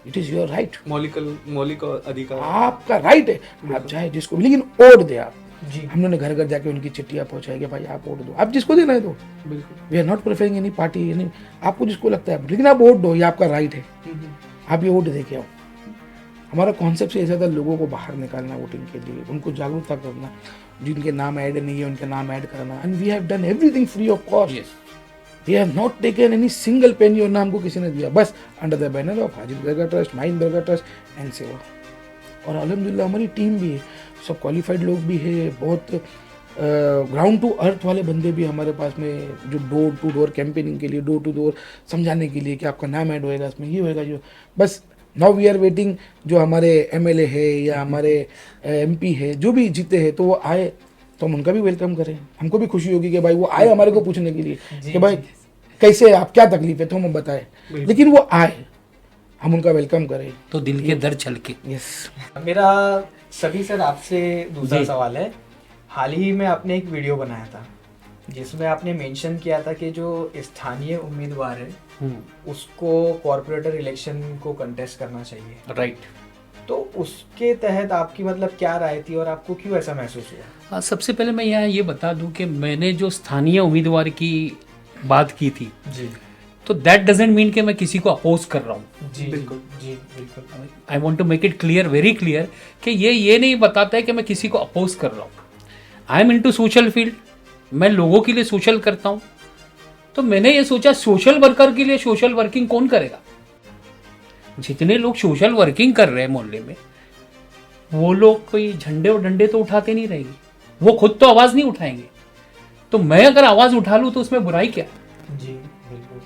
इट इज योर राइट, मौलिक अधिकार आपका राइट है, आप चाहे जिसको, लेकिन वोट दे आप। जी। हम लोगों ने घर घर जाके उनकी चिट्ठियाँ पहुँचाई कि भाई आप वोट दो, आप जिसको देना है दो, बिल्कुल। We are not preferring any party, यानी आपको जिसको लगता है, लेकिन आप वोट दो, ये आपका राइट है, आप ये वोट दे के आओ। हमारा कॉन्सेप्ट ऐसा था, लोगों को बाहर निकालना वोटिंग के लिए, उनको जागरूकता करना, जिनके नाम ऐड नहीं है उनके नाम ऐड करना, and we have done everything free of cost. We have not taken any single penny, और ना हमको किसी ने दिया, बस under the banner of Haji Dargah trust, Mahim Dargah trust and सेवा। और अल्हम्दुलिल्लाह हमारी टीम भी है, सब क्वालिफाइड लोग भी है, बहुत ग्राउंड टू अर्थ वाले बंदे भी हमारे पास में, जो डोर टू डोर कैंपेनिंग के लिए, डोर टू डोर समझाने के लिए कि आपका नाम ऐड होएगा इसमें, ये होएगा जो, बस नाउ वी आर वेटिंग, जो हमारे एमएलए है या हमारे एमपी है जो भी जीते हैं, तो वो आए तो हम उनका भी वेलकम करें। हमको भी खुशी होगी कि भाई वो आए हमारे को पूछने के लिए कि भाई कैसे, आप क्या तकलीफ है तो हम बताएं, लेकिन वो आए, हम उनका वेलकम करें तो दिल के दर्द छलके। यस। मेरा सभी सर आपसे दूसरा सवाल है, हाल ही में आपने एक वीडियो बनाया था जिसमें आपने मेंशन किया था कि जो स्थानीय उम्मीदवार है उसको कॉर्पोरेटर इलेक्शन को कंटेस्ट करना चाहिए, राइट। तो उसके तहत आपकी मतलब क्या राय थी और आपको क्यों ऐसा महसूस हुआ? सबसे पहले मैं यहाँ ये बता दूं कि मैंने जो स्थानीय उम्मीदवार की बात की थी, जी, तो दैट डजेंट मीन कि मैं किसी को अपोज कर रहा हूँ। जी बिल्कुल, जी बिल्कुल। I want to make it clear, very clear, कि ये नहीं बताता है कि मैं किसी को अपोज कर रहा हूँ। I am into social field, मैं लोगों के लिए सोशल करता हूँ, तो मैंने ये सोचा सोशल वर्कर के लिए सोशल वर्किंग कौन करेगा? जितने लोग सोशल वर्किंग कर रहे हैं मोहल्ले में, वो लोग कोई झंडे और डंडे तो उठाते नहीं रहेंगे, वो खुद तो आवाज नहीं उठाएंगे, तो मैं अगर आवाज उठा लूं तो उसमें बुराई क्या? जी बिल्कुल।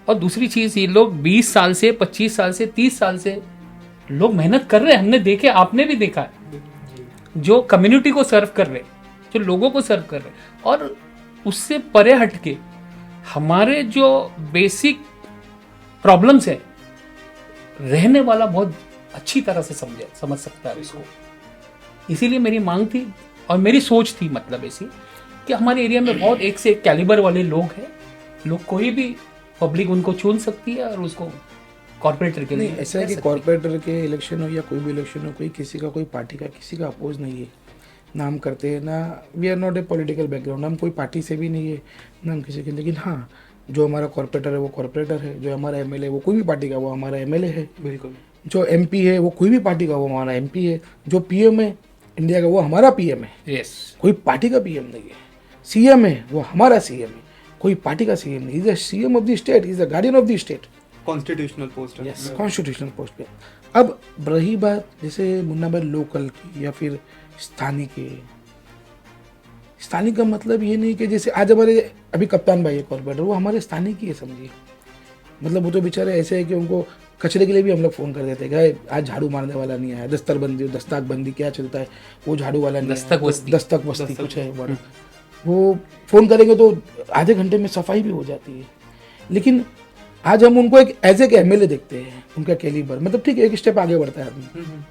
और दूसरी चीज, ये लोग 20 साल से, 25 साल से, 30 साल से लोग मेहनत कर रहे हैं, हमने देखे, आपने भी देखा है, जो कम्युनिटी को सर्व कर रहे, जो लोगों को सर्व कर रहे, और उससे परे हटके हमारे जो बेसिक प्रॉब्लम्स है, रहने वाला बहुत अच्छी तरह से समझ सकता है इसको। इसीलिए मेरी मांग थी और मेरी सोच थी, मतलब ऐसी कि हमारे एरिया में बहुत एक से एक कैलिबर वाले लोग हैं, लोग कोई भी पब्लिक उनको चुन सकती है और उसको कॉर्पोरेटर के लिए ऐसा है कि कॉर्पोरेटर के इलेक्शन हो या कोई भी इलेक्शन हो, कोई किसी का, कोई पार्टी का किसी का अपोज नहीं है, ना हम करते हैं, ना we are not a political background, हम कोई पार्टी से भी नहीं है, ना हम किसी के, लेकिन हाँ जो हमारा कॉर्पोरेटर है वो कॉर्पोरेटर है, जो हमारा एमएलए वो कोई भी पार्टी का वो हमारा एमएलए है, बिल्कुल। जो एमपी है वो कोई भी पार्टी का वो हमारा एमपी है, जो पीएम है इंडिया का वो हमारा पीएम है, यस, कोई पार्टी का पीएम नहीं है, सीएम है वो हमारा सीएम है, कोई पार्टी का सीएम नहीं, is the CM of the state, is the guardian of the state, constitutional post है। यस, कॉन्स्टिट्यूशनल पोस्ट पे। अब रही बात जैसे मुन्ना भाई लोकल की या फिर स्थानीय की, स्थानीय का मतलब ये नहीं कि जैसे आज हमारे अभी कप्तान भाई है कॉर्पोरेटर, वो हमारे स्थानीय की है, समझिए, मतलब वो तो बेचारे ऐसे है कि उनको कचरे के लिए भी हम लोग फ़ोन कर देते हैं कि आज झाड़ू मारने वाला नहीं आया, दस्ताक बंदी क्या चलता है, वो झाड़ू वाला नहीं, दस्तक वस्ती कुछ है बड़ा, वो फ़ोन करेंगे तो आधे घंटे में सफाई भी हो जाती है। लेकिन आज हम उनको एक एज ए एमएलए देखते हैं, उनका कैलिबर, मतलब ठीक है, एक स्टेप आगे बढ़ता है आदमी,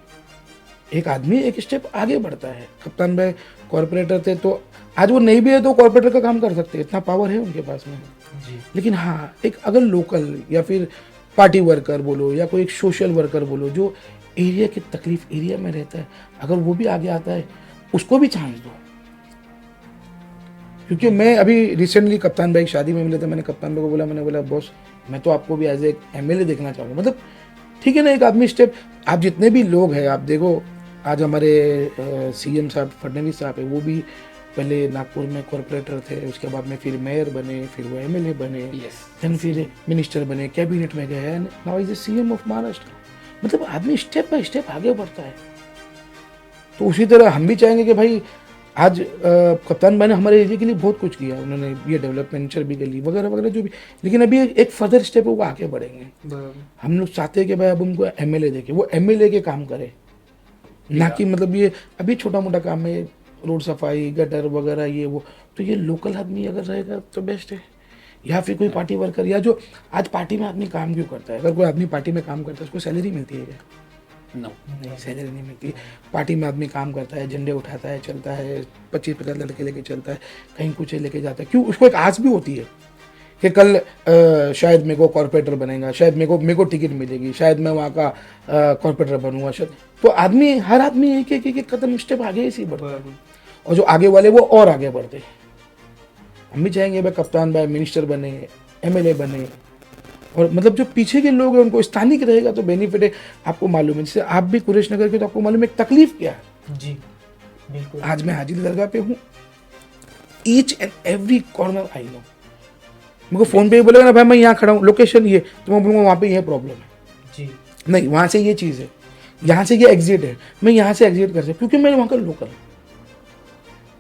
एक आदमी एक स्टेप आगे बढ़ता है। कप्तान भाई कॉर्पोरेटर थे, तो आज वो नहीं भी है तो कॉर्पोरेटर का काम कर सकते हैं, इतना पावर है उनके पास में जी। लेकिन हाँ, एक अगर लोकल या फिर पार्टी वर्कर बोलो या कोई एक सोशल वर्कर बोलो, जो एरिया की तकलीफ एरिया में रहता है, अगर वो भी आगे आता है उसको भी चांस दो। क्योंकि मैं अभी रिसेंटली कप्तान भाई की शादी में मिले थे, मैंने कप्तान भाई को बोला, मैंने बोला बॉस मैं तो आपको भी एज ए एमएलए देखना चाहूँगा, मतलब ठीक है ना, एक आदमी स्टेप, आप जितने भी लोग हैं, आप देखो आज हमारे सीएम साहब फडणवीस साहब है, वो भी पहले नागपुर में कॉर्पोरेटर थे, उसके बाद में फिर मेयर बने, फिर वो एमएलए बने, देन फिर मिनिस्टर बने, कैबिनेट में गए, now is the CM of Maharashtra. मतलब आदमी स्टेप बाय स्टेप आगे बढ़ता है। तो उसी तरह हम भी चाहेंगे कि भाई आज कप्तान भाई ने हमारे एरिया के लिए बहुत कुछ किया, उन्होंने ये डेवलपमेंट भी गली वगैरह वगैरह जो भी, लेकिन अभी एक फर्दर स्टेप है, वो आगे बढ़ेंगे। हम लोग चाहते हैं कि भाई अब उनको एमएलए देखे, वो एमएलए के काम करे, ना कि मतलब ये अभी छोटा मोटा काम है, रोड सफाई गटर वगैरह ये वो, तो ये लोकल आदमी अगर रहेगा तो बेस्ट है। या फिर कोई पार्टी वर्कर, या जो आज पार्टी में आदमी काम क्यों करता है, अगर कोई आदमी पार्टी में काम करता है उसको सैलरी मिलती है क्या? नहीं, सैलरी नहीं मिलती। पार्टी में आदमी काम करता है, झंडे उठाता है, चलता है, 25-50 लड़के लेके चलता है, कहीं कुछ लेके जाता है, क्यों? उसको एक आस भी होती है कि कल शायद मेरे को कॉर्पोरेटर बनेगा, शायद मेरे को टिकट मिलेगी, शायद मैं वहाँ का कॉर्पोरेटर बनूंगा, शायद। तो आदमी, हर आदमी एक कदम स्टेप आगे ही बढ़ता है। और जो आगे वाले वो और आगे बढ़ते। हम भी चाहेंगे भाई कप्तान भाई मिनिस्टर बने, एमएलए बने, और मतलब जो पीछे के लोग हैं उनको स्थानिक रहेगा तो बेनिफिट है। आपको मालूम है, जैसे आप भी कुरैश नगर के, तो आपको मालूम है एक तकलीफ क्या है। जी बिल्कुल। आज मैं हाजिर दरगाह पे हूँ, each and every corner I know. मेरे को फोन पे ही बोलेगा ना भाई मैं यहाँ खड़ा हूँ, लोकेशन ये, तो मैं बोलूँगा वहाँ पे ये प्रॉब्लम है, जी नहीं वहाँ से ये चीज़ है, यहाँ से ये एग्जिट है, मैं यहाँ से एग्जिट कर सकता, क्योंकि मैं वहाँ का लोकल हूँ।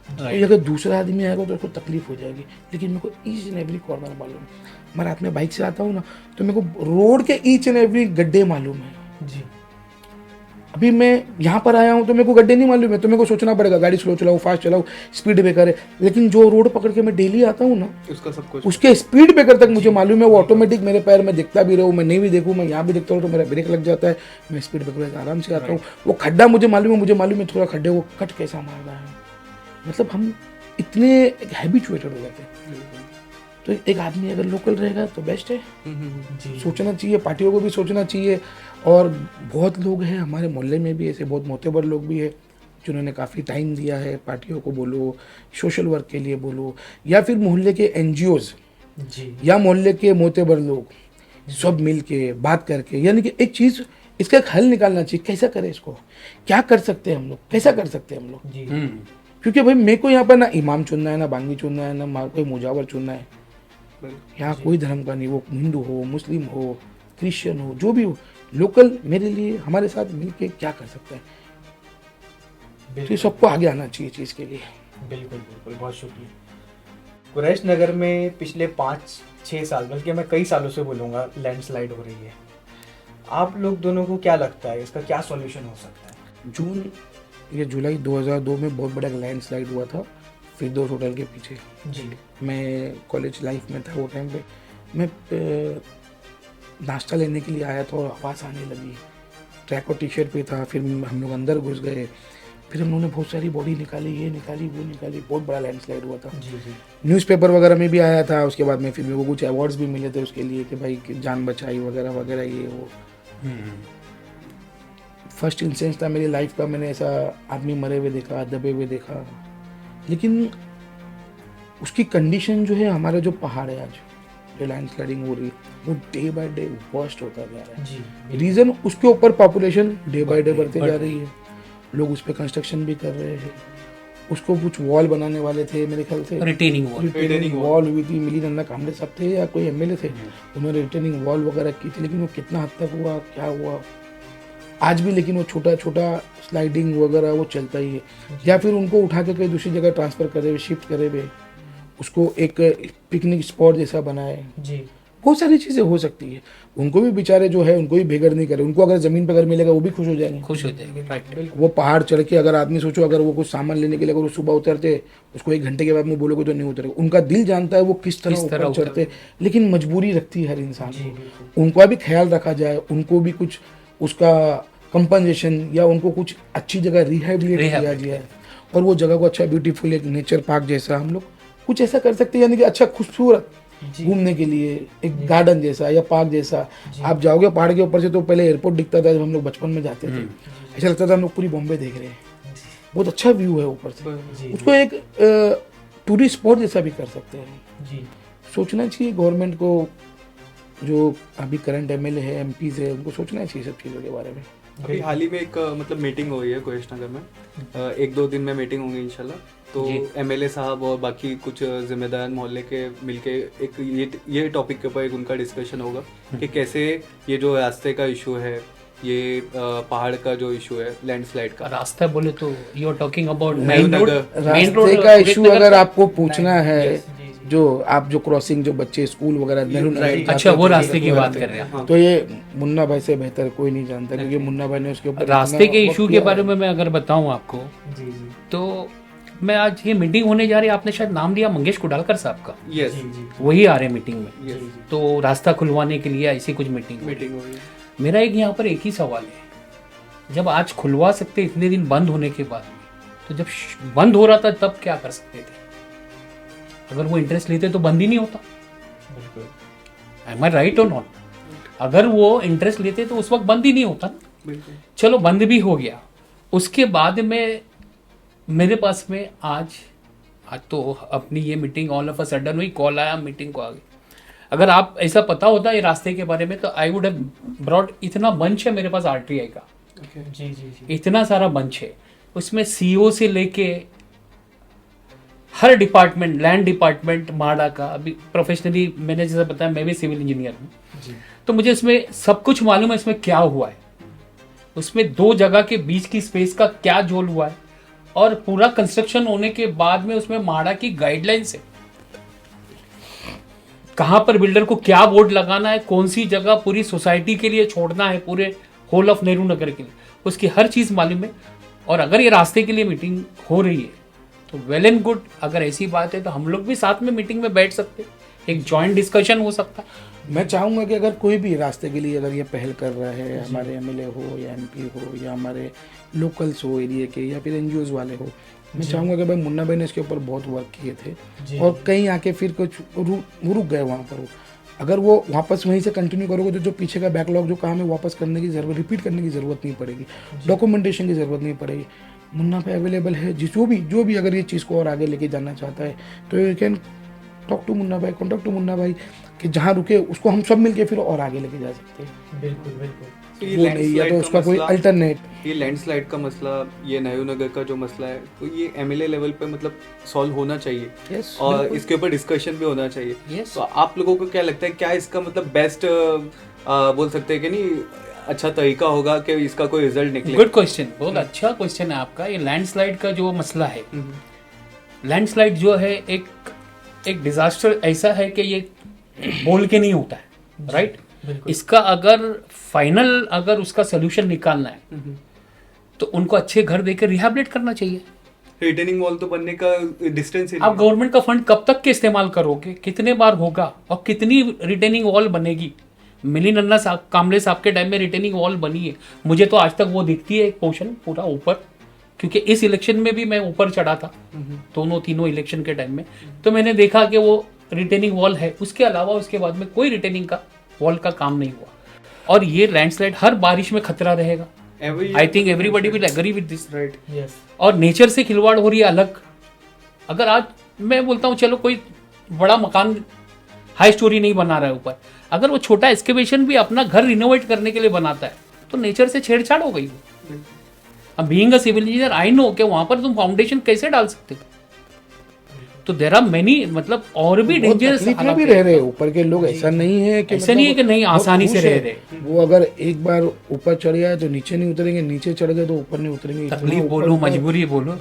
तो अगर दूसरा आदमी आएगा तो उसको तकलीफ हो जाएगी, लेकिन मेरे को ईच एंड एवरी कॉर्नर मालूम है। मैं रात में बाइक से आता हूँ ना, तो मेरे को रोड के ईच एंड एवरी गड्ढे मालूम है। जी अभी मैं यहाँ पर आया हूँ तो मेरे को गड्ढे नहीं मालूम है, तो मेरे को सोचना पड़ेगा गाड़ी स्लो चलाऊँ, फास्ट चलाऊँ, स्पीड ब्रेकर है। लेकिन जो रोड पकड़ के मैं डेली आता हूँ ना, उसका सब कुछ उसके स्पीड ब्रेकर तक मुझे मालूम है। वो ऑटोमेटिक मेरे पैर में दिखता भी रहूँ, मैं नहीं भी देखूँ, मैं यहाँ भी देखता हूँ तो मेरा ब्रेक लग जाता है, मैं स्पीड ब्रेकर आराम से आता हूँ। वो खड्डा मुझे मालूम है थोड़ा खड्डे को कट कैसा मार रहा है। मतलब हम इतने हैबिचुएटेड हो जाते हैं। तो एक आदमी अगर लोकल रहेगा तो बेस्ट है। जी सोचना चाहिए, पार्टियों को भी सोचना चाहिए। और बहुत लोग हैं हमारे मोहल्ले में भी ऐसे, बहुत मोहतबर लोग भी हैं जिन्होंने काफ़ी टाइम दिया है पार्टियों को बोलो, सोशल वर्क के लिए बोलो, या फिर मोहल्ले के एनजीओज जी या मोहल्ले के मोहतबर लोग सब मिल के बात करके, यानी कि एक चीज़ इसका एक हल निकालना चाहिए। कैसा करें इसको, क्या कर सकते हैं हम लोग, कैसा कर सकते हैं हम लोग। जी क्योंकि भाई मेरे को यहाँ पर ना इमाम चुनना है, ना बांगी चुनना है, ना कोई मुजावर चुनना है। यहाँ कोई धर्म का नहीं, वो हिंदू हो, मुस्लिम हो, क्रिश्चियन हो, जो भी हो, लोकल मेरे लिए हमारे साथ मिलके क्या कर सकता है। तो ये सबको आगे आना चाहिए चीज़ के लिए। बिल्कुल बिल्कुल, बहुत शुक्रिया। कुरैश नगर में पिछले 5-6 साल, बल्कि मैं कई सालों से बोलूँगा, लैंडस्लाइड हो रही है। आप लोग दोनों को क्या लगता है इसका क्या सॉल्यूशन हो सकता है? जुलाई 2002 में बहुत बड़ा लैंडस्लाइड हुआ था फिरदौस होटल के पीछे। जी मैं कॉलेज लाइफ में था वो टाइम पे। मैं नाश्ता लेने के लिए आया था और आवाज़ आने लगी, ट्रैक और टी शर्ट पे था। फिर हम लोग अंदर घुस गए, फिर हम लोगों ने बहुत सारी बॉडी निकाली, ये निकाली वो निकाली, बहुत बड़ा लैंडस्लाइड हुआ था। जी जी न्यूज़पेपर वगैरह में भी आया था। उसके बाद में फिर मेरे को कुछ अवार्ड्स भी मिले थे उसके लिए कि भाई कि जान बचाई वगैरह वगैरह, ये वो। फर्स्ट इंस्टेंस था मेरी लाइफ का, मैंने ऐसा आदमी मरे हुए देखा, दबे हुए देखा। लेकिन उसकी कंडीशन जो है, हमारा जो पहाड़ है आज जो लैंडस्लाइडिंग हो रही है, वो डे बाय डे वर्स्ट होता जा रहा है। जी रीज़न उसके ऊपर पॉपुलेशन डे बाय डे बढ़ते जा रही है। लोग उस पर कंस्ट्रक्शन भी कर रहे हैं। उसको कुछ वॉल बनाने वाले थे मेरे ख्याल से, रिटेनिंग वॉल हुई थी। मिली नन्ना कामड़े सब थे या कोई एमएलए थे, उन्होंने रिटेनिंग वॉल वगैरह की थी। लेकिन वो कितना हद तक हुआ, क्या हुआ आज भी, लेकिन वो छोटा छोटा स्लाइडिंग वगैरह वो चलता ही है। या फिर उनको उठा के कहीं दूसरी जगह ट्रांसफ़र करे हुए, शिफ्ट करे हुए, उसको एक पिकनिक स्पॉट जैसा बनाए। जी बहुत सारी चीज़ें हो सकती है। उनको भी बेचारे जो है उनको भी बेघर नहीं करे। उनको अगर ज़मीन पर घर मिलेगा वो भी खुश हो जाएंगे, खुश हो जाएंगे। राइट। वो पहाड़ चढ़ के, अगर आदमी सोचो अगर वो कुछ सामान लेने के लिए अगर वो सुबह उतरते, उसको 1 घंटे के बाद में बोलोगे तो नहीं उतरेगा। उनका दिल जानता है वो किस तरह ऊपर चढ़ते, लेकिन मजबूरी रखती है हर इंसान को। उनका भी ख्याल रखा जाए, उनको भी कुछ उसका कंपनसेशन या उनको कुछ अच्छी जगह रिहैबिलिटेट किया जाए, और वो जगह को अच्छा ब्यूटीफुल एक नेचर पार्क जैसा हम लोग कुछ ऐसा कर सकते हैं, यानी कि अच्छा खूबसूरत घूमने के लिए एक गार्डन जैसा या पार्क जैसा। आप जाओगे पहाड़ के ऊपर से तो पहले एयरपोर्ट दिखता था जब हम लोग बचपन में जाते थे, ऐसा लगता था हम लोग पूरी बॉम्बे देख रहे हैं। बहुत अच्छा व्यू है ऊपर से। उसको एक टूरिस्ट स्पॉट जैसा भी कर सकते हैं। जी सोचना चाहिए गवर्नमेंट को, जो अभी करंट एमएलए है, एमपीज है, उनको सोचना चाहिए सब चीज़ों के बारे में। अभी हाल ही में एक मतलब मीटिंग हुई है कुरैश नगर में, 1-2 दिन में मीटिंग होंगी इंशाल्लाह। तो एमएलए साहब और बाकी कुछ जिम्मेदार मोहल्ले के मिलके एक ये टॉपिक के ऊपर एक उनका डिस्कशन होगा कि कैसे ये जो रास्ते का इशू है, ये पहाड़ का जो इशू है लैंडस्लाइड का। रास्ता बोले तो you are talking about main road. रास्ते का इशू अगर आपको पूछना है, जो आप जो क्रॉसिंग जो बच्चे स्कूल वगैरह, अच्छा वो रास्ते की बात कर रहे हैं। तो ये मुन्ना भाई से बेहतर कोई नहीं जानता, क्योंकि मुन्ना भाई ने उसके ऊपर रास्ते के इशू के बारे में मैं अगर बताऊं आपको, जी जी तो मैं आज ये मीटिंग होने जा रही है, आपने शायद नाम लिया मंगेश कुडालकर साहब का, यस वही आ रहे हैं मीटिंग में। यस तो रास्ता खुलवाने के लिए ऐसी कुछ मीटिंग हुई है। मेरा एक यहाँ पर एक ही सवाल है, जब आज खुलवा सकते इतने दिन बंद होने के बाद, तो जब बंद हो रहा था तब क्या कर सकते थे? अगर वो इंटरेस्ट लेते तो बंद ही नहीं होता। Am I right or not? अगर वो इंटरेस्ट लेते तो उस वक्त बंद ही नहीं होता ना। चलो बंद भी हो गया, उसके बाद में मेरे पास में आज तो अपनी ये meeting all of a sudden हुई, कॉल आया, मीटिंग को आ गई। अगर आप ऐसा पता होता ये रास्ते के बारे में तो आई वुड हैव ब्रॉट, इतना बंच है मेरे पास आरटीआई का, जी जी जी, इतना सारा बंच है, उसमें सीओ से लेके हर डिपार्टमेंट, लैंड डिपार्टमेंट माड़ा का, अभी प्रोफेशनली मैंने जैसा बताया मैं भी सिविल इंजीनियर हूँ, तो मुझे इसमें सब कुछ मालूम है इसमें क्या हुआ है, उसमें दो जगह के बीच की स्पेस का क्या झोल हुआ है, और पूरा कंस्ट्रक्शन होने के बाद में उसमें माड़ा की गाइडलाइंस है, कहां पर बिल्डर को क्या बोर्ड लगाना है, कौन सी जगह पूरी सोसाइटी के लिए छोड़ना है, पूरे होल ऑफ नेहरू नगर के लिए, उसकी हर चीज मालूम है। और अगर ये रास्ते के लिए मीटिंग हो रही है तो वेल एंड गुड, अगर ऐसी बात है तो हम लोग भी साथ में मीटिंग में बैठ सकते, एक जॉइंट डिस्कशन हो सकता है। मैं चाहूँगा कि अगर कोई भी रास्ते के लिए अगर ये पहल कर रहा है, हमारे एमएलए हो या एमपी हो या हमारे लोकल्स हो एरिया के या फिर एनजीओज वाले हो, मैं चाहूँगा कि भाई मुन्ना भाई ने इसके ऊपर बहुत वर्क किए थे और कहीं आके फिर कुछ रुक गए वहाँ पर। अगर वो वापस वहीं से कंटिन्यू करोगे तो जो पीछे का बैकलॉग जो काम है वापस करने की जरूरत, रिपीट करने की ज़रूरत नहीं पड़ेगी, डॉक्यूमेंटेशन की ज़रूरत नहीं पड़ेगी। मुन्ना भाई अवेलेबल है, जो भी अगर ये चीज़ को और आगे लेके जाना चाहता है तो you can talk to Munna भाई, कॉन्टैक्ट टू मुन्ना भाई, कि जहाँ रुके उसको हम सब मिलके फिर और आगे लेके जा सकते हैं। बिल्कुल बिल्कुल। तो वो नहीं या तो उसका कोई अल्टरनेट, ये लैंडस्लाइड का मसला, ये नेहरू नगर का जो मसला है, तो ये एमएलए लेवल पे मतलब सॉल्व होना चाहिए। Yes, और इसके ऊपर डिस्कशन भी होना चाहिए। Yes. तो आप लोगों को क्या लगता है, क्या इसका मतलब बेस्ट बोल सकते हैं कि नहीं, अच्छा तरीका होगा कि इसका कोई रिजल्ट निकले? गुड क्वेश्चन, बहुत अच्छा क्वेश्चन है आपका। ये लैंडस्लाइड का जो मसला है, लैंडस्लाइड जो है एक डिजास्टर ऐसा है कि ये बोल के नहीं होता है, राइट? इसका अगर फाइनल अगर उसका सोल्यूशन निकालना है तो उनको अच्छे घर देकर रिहैबिलिटेट करना चाहिए। रिटेनिंग वॉल तो बनने का डिस्टेंस ही आप गवर्नमेंट का फंड कब तक के इस्तेमाल करोगे, कितने बार होगा और कितनी रिटेनिंग वॉल बनेगी? मिली नन्ना साहब, कामले साहब के टाइम में रिटेनिंग वॉल बनी है, मुझे तो आज तक वो दिखती है एक पोर्शन पूरा ऊपर, क्योंकि इस इलेक्शन में भी मैं ऊपर चढ़ा था, दोनों तीनों इलेक्शन के टाइम में, तो मैंने देखा कि वो रिटेनिंग वॉल है। उसके अलावा उसके बाद में कोई रिटेनिंग का वॉल का काम नहीं हुआ, और ये लैंडस्लाइड हर बारिश में खतरा रहेगा। I think everybody will agree with this, right? Yes. और नेचर से खिलवाड़ हो रही है अलग। अगर आज मैं बोलता हूँ चलो कोई बड़ा मकान हाई स्टोरी नहीं बना रहा है ऊपर, अगर वो छोटा एक्सकेवेशन भी अपना घर रिनोवेट करने के लिए बनाता है तो नेचर से छेड़छाड़ हो गई। अब being a civil engineer I know कि वहां पर तुम फाउंडेशन कैसे डाल सकते हो, तो देयर आर मेनी, मतलब और भी डेंजरस भी रह रहे ऊपर के लोग। ऐसा नहीं है कि ऐसा नहीं है कि नहीं आसानी से रह रहे। वो अगर एक बार ऊपर चढ़ गया तो नीचे नहीं उतरेंगे, नीचे चढ़ गए तो ऊपर नहीं उतरेंगे। तकलीफ बोलो, मजबूरी बोलो,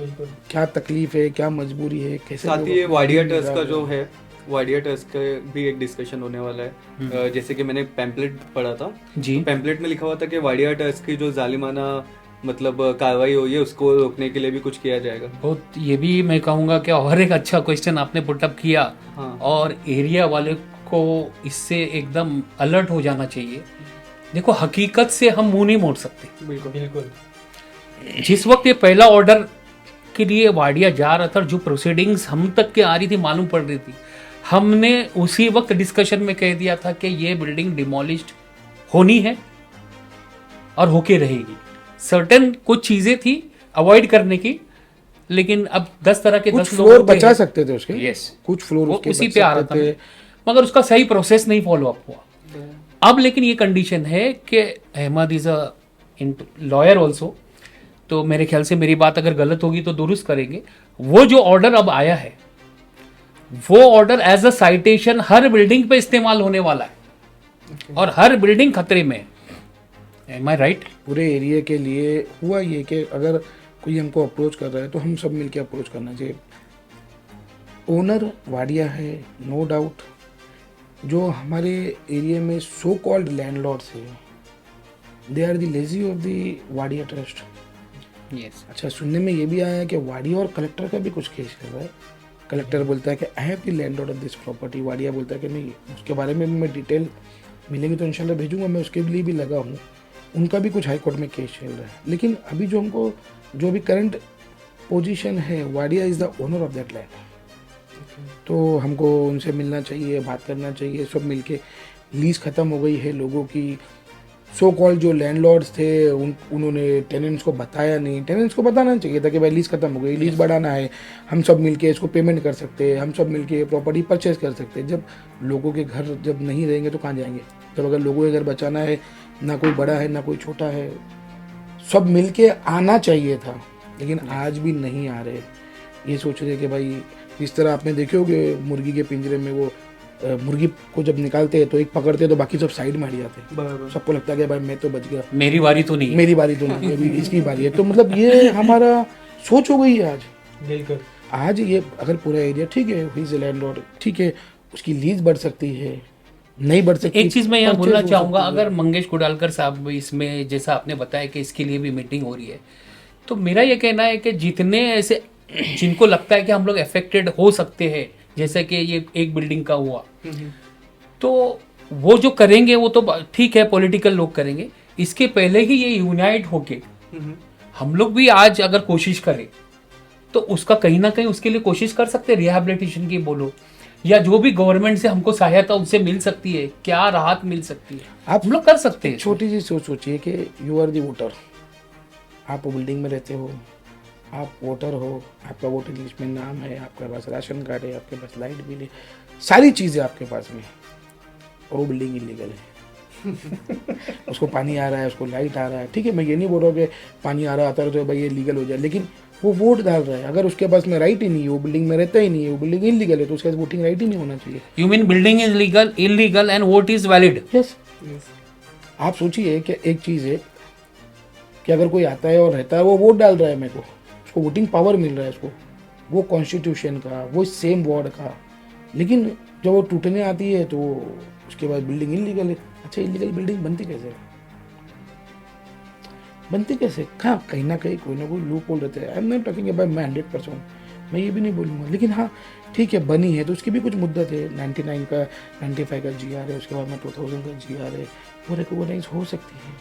क्या तकलीफ है, क्या मजबूरी है, कैसे। साथ ही ये वाडिया ट्रस्ट का जो है, वाडिया ट्रस्ट का भी एक डिस्कशन होने वाला है। जैसे कि मैंने पैम्पलेट पढ़ा था जी, पैम्पलेट में लिखा हुआ था कि वाडिया ट्रस्ट की जो जालिमाना मतलब कार्रवाई हुई है उसको रोकने के लिए भी कुछ किया जाएगा। बहुत, ये भी मैं कहूँगा कि और एक अच्छा क्वेश्चन आपने पुटअप किया। हाँ। और एरिया वाले को इससे एकदम अलर्ट हो जाना चाहिए। देखो, हकीकत से हम मुंह नहीं मोड़ सकते। बिल्कुल बिल्कुल। जिस वक्त ये पहला ऑर्डर के लिए वाडिया जा रहा था, जो प्रोसीडिंग्स हम तक के आ रही थी, मालूम पड़ रही थी, हमने उसी वक्त डिस्कशन में कह दिया था कि ये बिल्डिंग डिमोलिश्ड होनी है और होके रहेगी। सर्टेन कुछ चीजें थी अवॉइड करने की, लेकिन अब 10 तरह के 10 फ्लोर बचा सकते थे उसके। यस, कुछ फ्लोर उसी पे आ रहा था, मगर उसका सही प्रोसेस नहीं फॉलो अप हुआ। अब लेकिन ये कंडीशन है कि Ahmad is a lawyer also, तो मेरे ख्याल से मेरी बात अगर गलत होगी तो दुरुस्त करेंगे। वो जो ऑर्डर अब आया है, वो ऑर्डर एज अ साइटेशन हर बिल्डिंग पे इस्तेमाल होने वाला है और हर बिल्डिंग खतरे में है। Am I right? पूरे एरिया के लिए हुआ ये कि अगर कोई हमको अप्रोच कर रहा है तो हम सब मिलके अप्रोच करना चाहिए। ओनर वाडिया है, नो डाउट। जो हमारे एरिया में सो कॉल्ड लैंडलॉर्ड्स है, they are the lazy of the Wadia trust. Yes. अच्छा, सुनने में ये भी आया है कि वाडिया और कलेक्टर का भी कुछ केस कर रहा है। कलेक्टर बोलता है कि I have the landlord of this property, Wadia बोलता है कि नहीं। उसके बारे में मैं डिटेल मिलेंगी तो इंशाल्लाह भेजूंगा, मैं उसके लिए भी लगा हूँ। उनका भी कुछ हाई कोर्ट में केस चल रहा है। लेकिन अभी जो हमको जो भी करंट पोजीशन है, Wadia is the owner of that land. तो हमको उनसे मिलना चाहिए, बात करना चाहिए, सब मिलके। लीज ख़त्म हो गई है लोगों की, सो कॉल्ड जो लैंडलॉर्ड्स थे उन्होंने टेनेंट्स को बताया नहीं। टेनेंट्स को बताना चाहिए था कि भाई लीज खत्म हो गई, लीज बढ़ाना है, हम सब मिलके इसको पेमेंट कर सकते हैं, हम सब मिलके प्रॉपर्टी परचेज कर सकते हैं। जब लोगों के घर जब नहीं रहेंगे तो कहाँ जाएंगे? जब अगर लोगों के घर बचाना है, ना कोई बड़ा है ना कोई छोटा है, सब मिलके आना चाहिए था, लेकिन आज भी नहीं आ रहे। ये सोच रहे कि भाई जिस तरह आपने देखे होगे मुर्गी के पिंजरे में वो मुर्गी को जब निकालते हैं तो एक पकड़ते हैं तो बाकी सब साइड में हट जाते हैं। सबको लगता है कि भाई मैं तो बच गया, मेरी बारी तो नहीं, अभी इसकी बारी है। तो मतलब ये हमारा सोच हो गई है आज। बिल्कुल। आज ये अगर पूरा एरिया ठीक है, ही इज अ लैंडलॉर्ड, ठीक है, उसकी लीज बढ़ सकती है, नहीं बढ़ सकती। एक चीज मैं यहाँ बोलना चाहूंगा, अगर मंगेश कुडालकर साहब इसमें जैसा आपने बताया कि इसके लिए भी मीटिंग हो रही है, तो मेरा ये कहना है कि जितने ऐसे जिनको लगता है कि हम लोग अफेक्टेड हो सकते हैं, जैसे कि ये एक बिल्डिंग का हुआ, तो वो जो करेंगे वो तो ठीक है, पॉलिटिकल लोग करेंगे। इसके पहले ही ये यूनाइट होके हम लोग भी आज अगर कोशिश करें तो उसका कहीं ना कहीं उसके लिए कोशिश कर सकते हैं। रिहैबिलिटेशन की बोलो या जो भी गवर्नमेंट से हमको सहायता उससे मिल सकती है, क्या राहत मिल सकती है, आप हम लोग कर सकते हैं। छोटी सी सोच सोचिए कि यू आर दी वोटर, आप बिल्डिंग में रहते हो, आप वोटर हो, आपका वोटर लिस्ट में नाम है, आपके पास राशन कार्ड है, आपके पास लाइट बिल है, सारी चीज़ें आपके पास में, और वो बिल्डिंग इलीगल है। उसको पानी आ रहा है, उसको लाइट आ रहा है, ठीक है, मैं ये नहीं बोल रहा हूँ कि पानी आ रहा आता है तो भाई ये लीगल हो जाए, लेकिन वो वोट डाल रहा है, अगर उसके पास में राइट ही नहीं है, वो बिल्डिंग में रहता ही नहीं है, वो बिल्डिंग इलीगल है, तो उसके पास वोटिंग राइट ही नहीं होना चाहिए। You mean building is legal, illegal and vote is valid? Yes. आप सोचिए कि एक चीज़ है कि अगर कोई आता है और रहता है, वो वोट डाल रहा है, मेरे को उसको वोटिंग पावर मिल रहा है, उसको वो कॉन्स्टिट्यूशन का, वो सेम वार्ड का, लेकिन जब वो टूटने आती है तो उसके बाद बिल्डिंग इलीगल है। अच्छा, इलीगल बिल्डिंग बनती कैसे? हाँ, कहीं ना कोई ना कोई लूप होल रहते हैं। I am not talking about मैं 100%, मैं ये भी नहीं बोलूँगा, लेकिन हाँ ठीक है, बनी है तो उसकी भी कुछ मुद्दत है। 99 का 95 का GR है, उसके बाद में 2000 का GR है, वो रिकॉग्नाइज हो सकती है,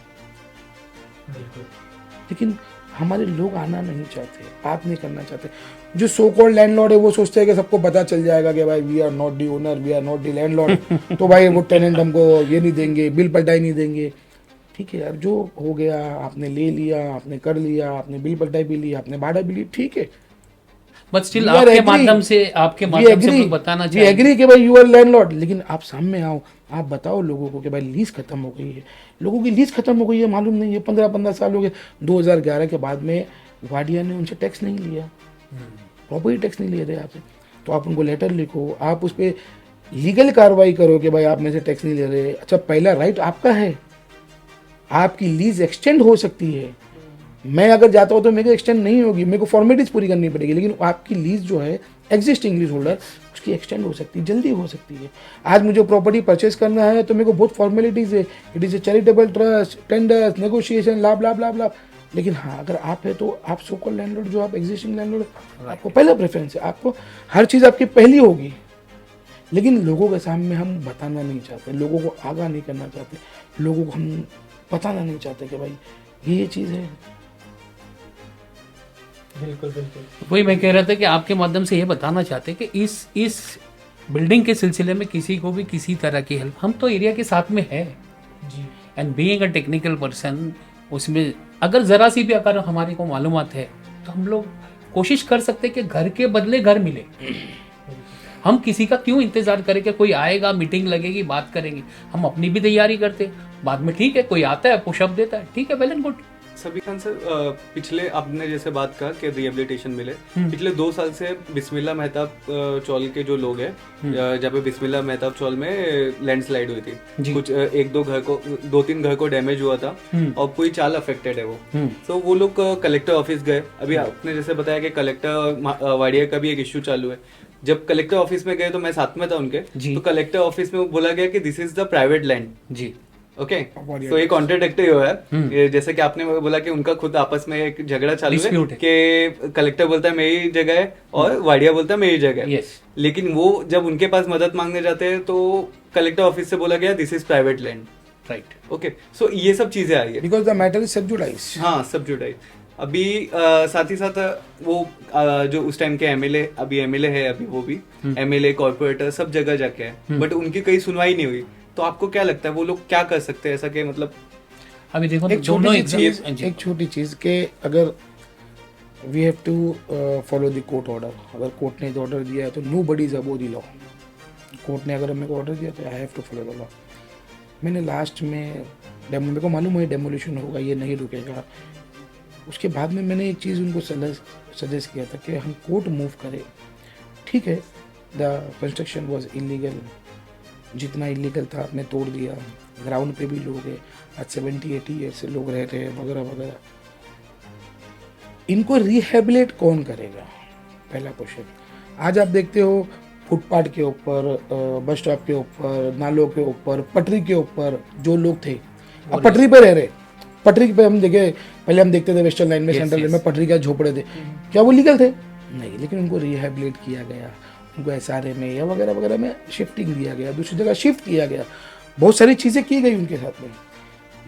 लेकिन हमारे लोग आना नहीं चाहते, बात नहीं करना चाहते। जो सो कॉल्ड लैंडलॉर्ड है वो सोचते हैं कि सबको पता चल जाएगा कि भाई we are not the owner, we are not the landlord, तो भाई वो टेनेंट हमको ये नहीं देंगे, बिल पलटाई नहीं देंगे। ठीक है यार, जो हो गया आपने ले लिया, आपने कर लिया, आपने बिल पलटाई भी ली, आपने भाड़ा भी ली, ठीक है, बट स्टिल आपके माध्यम से हम बताना चाहिए एग्री कि भाई यू आर लैंडलॉर्ड, लेकिन आप सामने आओ, आप बताओ लोगों को कि भाई लीज खत्म हो गई है। लोगों की लीज खत्म हो गई है मालूम नहीं है, 15 साल हो गए। 2011 के बाद में वाडिया ने उनसे टैक्स नहीं लिया, प्रॉपर्टी टैक्स नहीं ले रहे आपसे, तो आप उनको लेटर लिखो, आप उस पर लीगल कार्रवाई करो कि भाई आप में से टैक्स नहीं ले रहे। अच्छा, पहला राइट आपका है, आपकी लीज एक्सटेंड हो सकती है। मैं अगर जाता हूँ तो मेरे को एक्सटेंड नहीं होगी, मेरे को फॉर्मेलिटीज पूरी करनी पड़ेगी, लेकिन आपकी लीज जो है एग्जिस्टिंग लीज होल्डर, उसकी एक्सटेंड हो सकती है, जल्दी हो सकती है। आज मुझे प्रॉपर्टी परचेज करना है तो मेरे को बहुत फॉर्मेलिटीज है, it is a charitable trust, tenders, negotiation, लाभ लाभ लाभ लाभ। लेकिन हाँ, अगर आप है तो आप सो कॉल्ड लैंडलॉर्ड, जो आप एग्जिस्टिंग लैंडलॉर्ड, आपको पहला प्रेफरेंस है, आपको हर चीज़ आपकी पहली होगी। लेकिन लोगों के सामने हम बताना नहीं चाहते, लोगों को आगाह नहीं करना चाहते, लोगों को हम बताना नहीं चाहते कि भाई ये चीज़ है। बिल्कुल। वही मैं कह रहा था कि आपके माध्यम से ये बताना चाहते कि इस बिल्डिंग के सिलसिले में किसी को भी किसी तरह की हेल्प, हम तो एरिया के साथ में है जी, and being a technical person, उसमें अगर जरा सी भी अगर हमारे को मालूमात है तो हम लोग कोशिश कर सकते कि घर के बदले घर मिले। हम किसी का क्यों इंतजार करें कि कोई आएगा, मीटिंग लगेगी, बात करेंगे। हम अपनी भी तैयारी करते, बाद में ठीक है कोई आता है पुशअप देता है, ठीक है, वेल एंड गुड। सभी खान सर, पिछले आपने जैसे बात कहा कि रिहेबिलिटेशन मिले, पिछले 2 साल से बिस्मिल्लाह मेहताब चौल के जो लोग हैं, जहाँ पे बिस्मिल्लाह मेहताब चौल में लैंडस्लाइड हुई थी, कुछ 2-3 घर को डैमेज हुआ था और पूरी चाल अफेक्टेड है वो। तो वो लोग कलेक्टर ऑफिस गए। अभी आपने जैसे बताया कि कलेक्टर वाडिया का भी एक इश्यू चालू है। जब कलेक्टर ऑफिस में गए तो मैं साथ में था उनके, तो कलेक्टर ऑफिस में बोला गया कि this is the private land जी, ओके। तो ये कॉन्ट्रडिक्टरी हुआ है, जैसे कि आपने बोला कि उनका खुद आपस में एक झगड़ा चालू है कि कलेक्टर बोलता है मेरी जगह है और वाडिया बोलता है मेरी जगह है। लेकिन वो जब उनके पास मदद मांगने जाते हैं तो कलेक्टर ऑफिस से बोला गया this is private land, right, okay. So ये सब चीजें आई है because the matter is subjudiced. हाँ, सबजुडाइज। अभी साथ ही साथ वो जो उस टाइम के एमएलए, अभी एमएलए है, अभी वो भी एमएलए, कॉर्पोरेटर सब जगह जाके है, बट उनकी कहीं सुनवाई नहीं हुई। तो आपको क्या लगता है वो लोग क्या कर सकते हैं ऐसा कि मतलब अभी देखो एक दोनों छोटी सी एग्जाम चीज, एक छोटी चीज के अगर we have to follow the court order, अगर कोर्ट ने ऑर्डर दिया है तो nobody is above the law. Court ने अगर मेरे को ऑर्डर दिया तो I have to follow the law. मैंने लास्ट में मेरे को मालूम है डेमोलिशन होगा, ये नहीं रुकेगा। उसके बाद में मैंने एक चीज़ उनको सजेस्ट किया था कि हम कोर्ट मूव करें, ठीक है, द कंस्ट्रक्शन वॉज इलीगल, जितना इलीगल था आपने तोड़ दिया, ग्राउंड पे भी लोग हैं, आज 70-80 ईयर से लोग रह रहे हैं वगैरह वगैरह। इनको रिहेबिलेट कौन करेगा, पहला क्वेश्चन। आज आप देखते हो फुटपाथ के ऊपर, बस स्टॉप के ऊपर, नालों के ऊपर, पटरी के ऊपर जो लोग थे अब पटरी पे रह रहे। पटरी पे हम देखे, पहले हम देखते थे वेस्टर्न लाइन में, सेंट्रल लाइन में पटरी का झोपड़े थे, क्या वो लीगल थे? नहीं, लेकिन उनको रिहेबिलेट किया गया, उनको SRA में या वगैरह वगैरह में शिफ्टिंग दिया गया, दूसरी जगह शिफ्ट किया गया, बहुत सारी चीज़ें की गई उनके साथ में।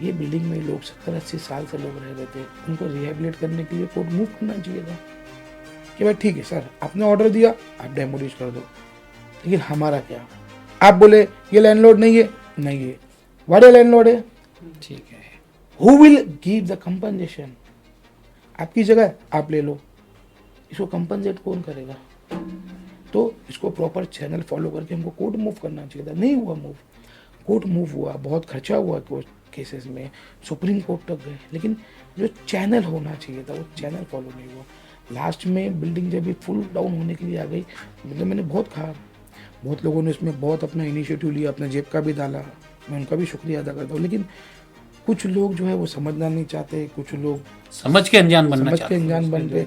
ये बिल्डिंग में लोग 70-80 साल से लोग रह रहे थे, उनको रिहेबिलेट करने के लिए कोर्ट मूव करना चाहिए था कि भाई ठीक है सर, आपने ऑर्डर दिया, आप डेमोलिश कर दो, लेकिन हमारा क्या? आप बोले ये लैंडलॉर्ड नहीं है, नहीं है, वाड़े लैंडलॉर्ड है, ठीक है, who will give the compensation? आपकी जगह आप ले लो, इसको कंपनसेट कौन करेगा? तो इसको प्रॉपर चैनल फॉलो करके हमको कोर्ट मूव करना चाहिए था, नहीं हुआ मूव। कोर्ट मूव हुआ, बहुत खर्चा हुआ केसेस में, सुप्रीम कोर्ट तक गए, लेकिन जो चैनल होना चाहिए था वो चैनल फॉलो नहीं हुआ। लास्ट में बिल्डिंग जब भी फुल डाउन होने के लिए आ गई, मतलब मैंने बहुत कहा, बहुत लोगों ने इसमें बहुत अपना इनिशिएटिव लिया, अपने जेब का भी डाला, मैं उनका भी शुक्रिया अदा करता हूँ, लेकिन कुछ लोग जो है वो समझना नहीं चाहते, कुछ लोग समझ के अनजान बनना चाहते हैं। अनजान बनते,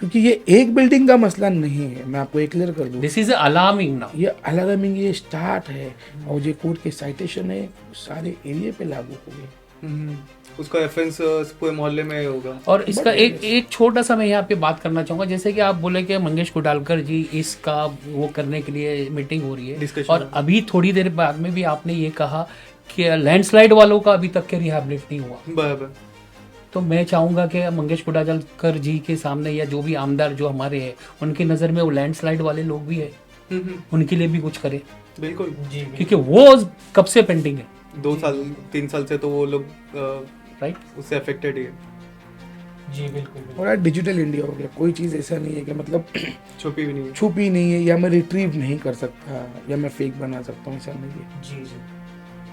क्योंकि ये एक बिल्डिंग का मसला नहीं है, मैं आपको एक क्लियर कर दूं, दिस इज अलार्मिंग नाउ, ये अलार्मिंग, ये स्टार्ट है, और जो कोर्ट के साइटेशन है सारे एरिया पे लागू हो गए। उसका रेफरेंस पूरे मोहल्ले में होगा। और इसका एक छोटा सा मैं यहाँ पे बात करना चाहूंगा, जैसे कि आप बोले कि मंगेश कुडालकर जी इसका वो करने के लिए मीटिंग हो रही है, Discussion और अभी थोड़ी देर बाद में भी आपने ये कहा कि लैंडस्लाइड वालों का अभी तक के रिहेबिलिट नहीं हुआ। बराबर। तो मैं चाहूंगा कि मंगेश कुडालकर जी के सामने या जो भी आमदार जो हमारे हैं उनकी नज़र में वो लैंडस्लाइड वाले लोग भी है, उनके लिए भी कुछ करे, बिल्कुल जी, क्योंकि वो कब से पेंडिंग है, 2 साल 3 साल से तो वो लोग राइट, उससे अफेक्टेड है जी। बिल्कुल। और आज डिजिटल इंडिया हो गया, कोई चीज़ ऐसा नहीं है कि मतलब छुपी भी नहीं है। छुपी नहीं है, या मैं रिट्रीव नहीं कर सकता, या मैं फेक बना सकता हूँ, ऐसा नहीं है। जी जी।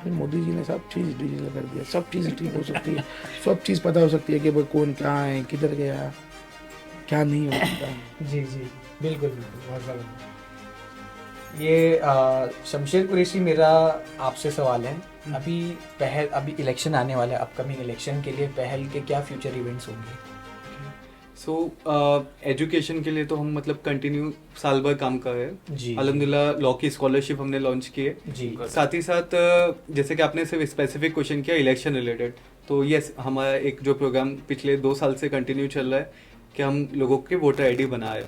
फिर मोदी जी ने सब चीज़ डिजिटल कर दिया, सब चीज़ ठीक हो सकती है, सब चीज़ पता हो सकती है कि भाई कौन कहाँ है, किधर गया, क्या नहीं हो सकता। जी जी, बिल्कुल बिल्कुल, बहुत ज़्यादा। ये शमशेर कुरैशी, मेरा आपसे सवाल है, अभी इलेक्शन आने वाला है, अपकमिंग इलेक्शन के लिए पहल के क्या फ्यूचर इवेंट्स होंगे? सो एजुकेशन के लिए तो हम मतलब कंटिन्यू साल भर काम कर रहे हैं जी। अल्हम्दुलिल्लाह। लॉ की स्कॉलरशिप हमने लॉन्च की है जी। साथ ही साथ जैसे कि आपने सिर्फ स्पेसिफिक क्वेश्चन किया इलेक्शन रिलेटेड, तो यस, हमारा एक जो प्रोग्राम पिछले 2 साल से कंटिन्यू चल रहा है कि हम लोगों के वोटर आईडी बनाए।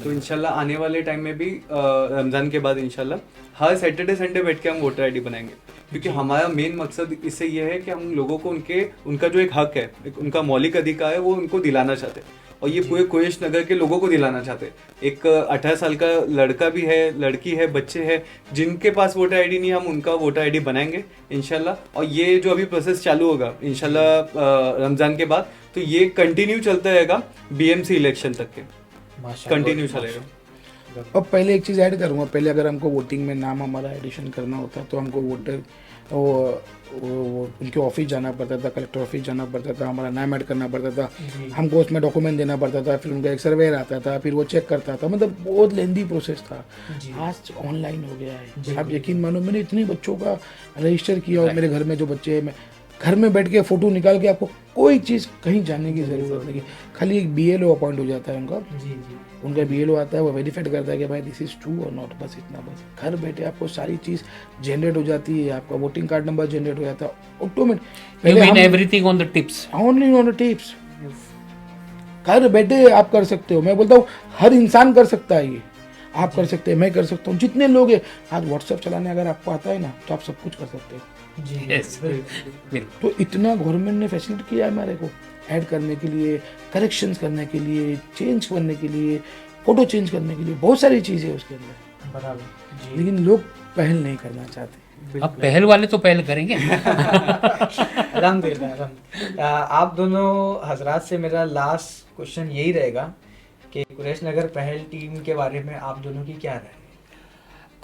तो इंशाल्लाह आने वाले टाइम में भी रमज़ान के बाद इंशाल्लाह हर सैटरडे संडे बैठ के हम वोटर आईडी बनाएंगे, क्योंकि हमारा मेन मकसद इससे ये है कि हम लोगों को उनका जो एक हक है, उनका मौलिक अधिकार है, वो उनको दिलाना चाहते हैं, और ये पूरे कुरैश नगर के लोगों को दिलाना चाहते हैं। एक 18 साल का लड़का भी है, लड़की है, बच्चे हैं जिनके पास वोटर आईडी नहीं है, हम उनका वोटर आईडी बनाएंगे इंशाल्लाह। और ये जो अभी प्रोसेस चालू होगा इंशाल्लाह रमजान के बाद, तो ये कंटिन्यू चलता रहेगा BMC इलेक्शन तक के, कंटिन्यू चलेगा। और पहले एक चीज़ ऐड करूँगा, पहले अगर हमको वोटिंग में नाम हमारा एडिशन करना होता तो हमको वोटर वो उनके ऑफिस जाना पड़ता था, कलेक्टर ऑफिस जाना पड़ता था, हमारा नाम ऐड करना पड़ता था, हमको उसमें डॉक्यूमेंट देना पड़ता था, फिर उनका एक सर्वेयर आता था, फिर वो चेक करता था, मतलब बहुत लेंदी प्रोसेस था। आज ऑनलाइन हो गया है, आप यकीन मानो, मैंने इतने बच्चों का रजिस्टर किया, और मेरे घर में जो बच्चे हैं, मैं घर में बैठ के फ़ोटो निकाल के, आपको कोई चीज़ कहीं जाने की ज़रूरत नहीं, खाली एक BLO अपॉइंट हो जाता है उनका। उनका BLO आता है, वो वेरीफाइड करता है कि भाई दिस इज़ ट्रू और नॉट, बस इतना। बस घर बैठे आपको सारी चीज़ जनरेट हो जाती है, आपका वोटिंग कार्ड नंबर जनरेट हो जाता है automatic. You mean everything on the tips? Only on the tips, घर बैठे आप कर सकते हो। मैं बोलता हूँ हर इंसान कर सकता है, ये आप कर सकते हैं, मैं कर सकता हूँ, जितने लोग हैं। आज व्हाट्सएप चलाने अगर आपको आता है ना, तो आप सब कुछ कर सकते हो। Yes. तो इतना गवर्नमेंट ने फैसिलिटी किया है हमारे को, ऐड करने के लिए, करेक्शंस करने के लिए, चेंज करने के लिए, फोटो चेंज करने के लिए, बहुत सारी चीज़ें उसके अंदर, बराबर। लेकिन लोग पहल नहीं करना चाहते। अब पहल वाले तो पहल करेंगे। अल्हम्दुलिल्लाह। आप दोनों हजरात से मेरा लास्ट क्वेश्चन यही रहेगा कि कुरैश नगर पहल टीम के बारे में आप दोनों की क्या राय है?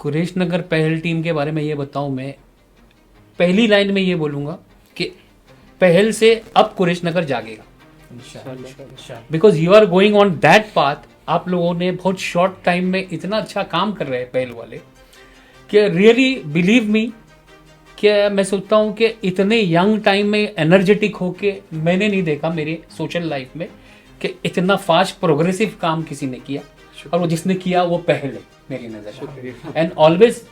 कुरैश नगर पहल टीम के बारे में ये बताऊं, मैं पहली लाइन में ये बोलूँगा कि पहल से अब कुरैश नगर जागेगा, इंशाअल्लाह। Because you are going on that path. आप लोगों ने बहुत शॉर्ट टाइम में इतना अच्छा काम कर रहे हैं पहल वाले कि रियली बिलीव मी कि मैं सोचता हूँ कि इतने यंग टाइम में एनर्जेटिक होके मैंने नहीं देखा मेरे सोशल लाइफ में कि इतना फास्ट प्रोग्रेसिव काम किसी ने किया, और वो जिसने किया वो पहल है मेरी नज़र। And always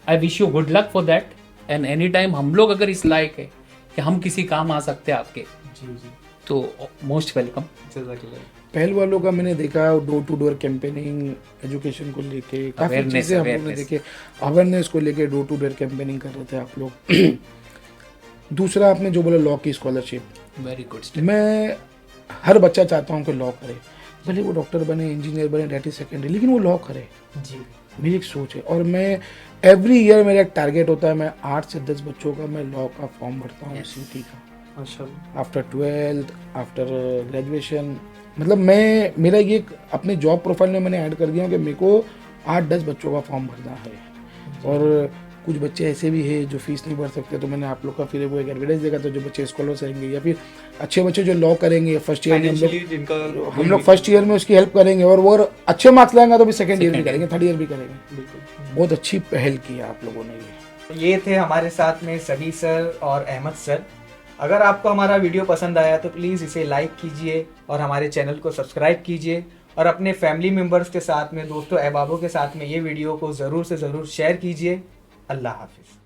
I wish you good luck for that. And any time हम लोग अगर इस लायक है कि हम किसी काम आ सकते हैं आपके, तो मोस्ट वेलकम। पहल वालों का मैंने देखा door to door campaigning, education को लेके काफ़ी चीज़ें हम लोग ने देखे, अवेयरनेस को लेके डोर टू डोर कैंपेनिंग कर रहे थे आप लोग। दूसरा आपने जो बोला लॉ की स्कॉलरशिप, वेरी गुड। मैं हर बच्चा चाहता हूँ कि लॉ करे, भले वो डॉक्टर बने, इंजीनियर बने, दैट इज सेकेंडरी, लेकिन वो लॉ करे जी। मेरी एक सोच है। और मैं एवरी ईयर मेरा एक टारगेट होता है, मैं 8 से 10 बच्चों का मैं लॉ का फॉर्म भरता हूँ सीटी का, आफ्टर 12th, आफ्टर ग्रेजुएशन। मतलब मैं मेरा ये अपने जॉब प्रोफाइल में मैंने ऐड कर दिया कि मेरे को 8-10 बच्चों का फॉर्म भरना है। और कुछ बच्चे ऐसे भी हैं जो फीस नहीं भर सकते, तो मैंने आप लोग का फिर वो एक एडवर्टाइज देखा, तो जो बच्चे स्कॉलर्स रहेंगे या फिर अच्छे बच्चे जो लॉ करेंगे फर्स्ट ईयर में, हम लोग फर्स्ट ईयर में उसकी हेल्प करेंगे, और वो अच्छे मार्क्स लाएंगे तो भी सेकंड ईयर भी करेंगे, थर्ड ईयर भी करेंगे। बहुत अच्छी पहल की है आप लोगों ने। ये थे हमारे साथ में सबी सर और अहमद सर। अगर आपको हमारा वीडियो पसंद आया तो प्लीज़ इसे लाइक कीजिए और हमारे चैनल को सब्सक्राइब कीजिए, और अपने फैमिली मेम्बर्स के साथ में, दोस्तों अहबाबों के साथ में ये वीडियो को ज़रूर से ज़रूर शेयर कीजिए। अल्लाह हाफिज़।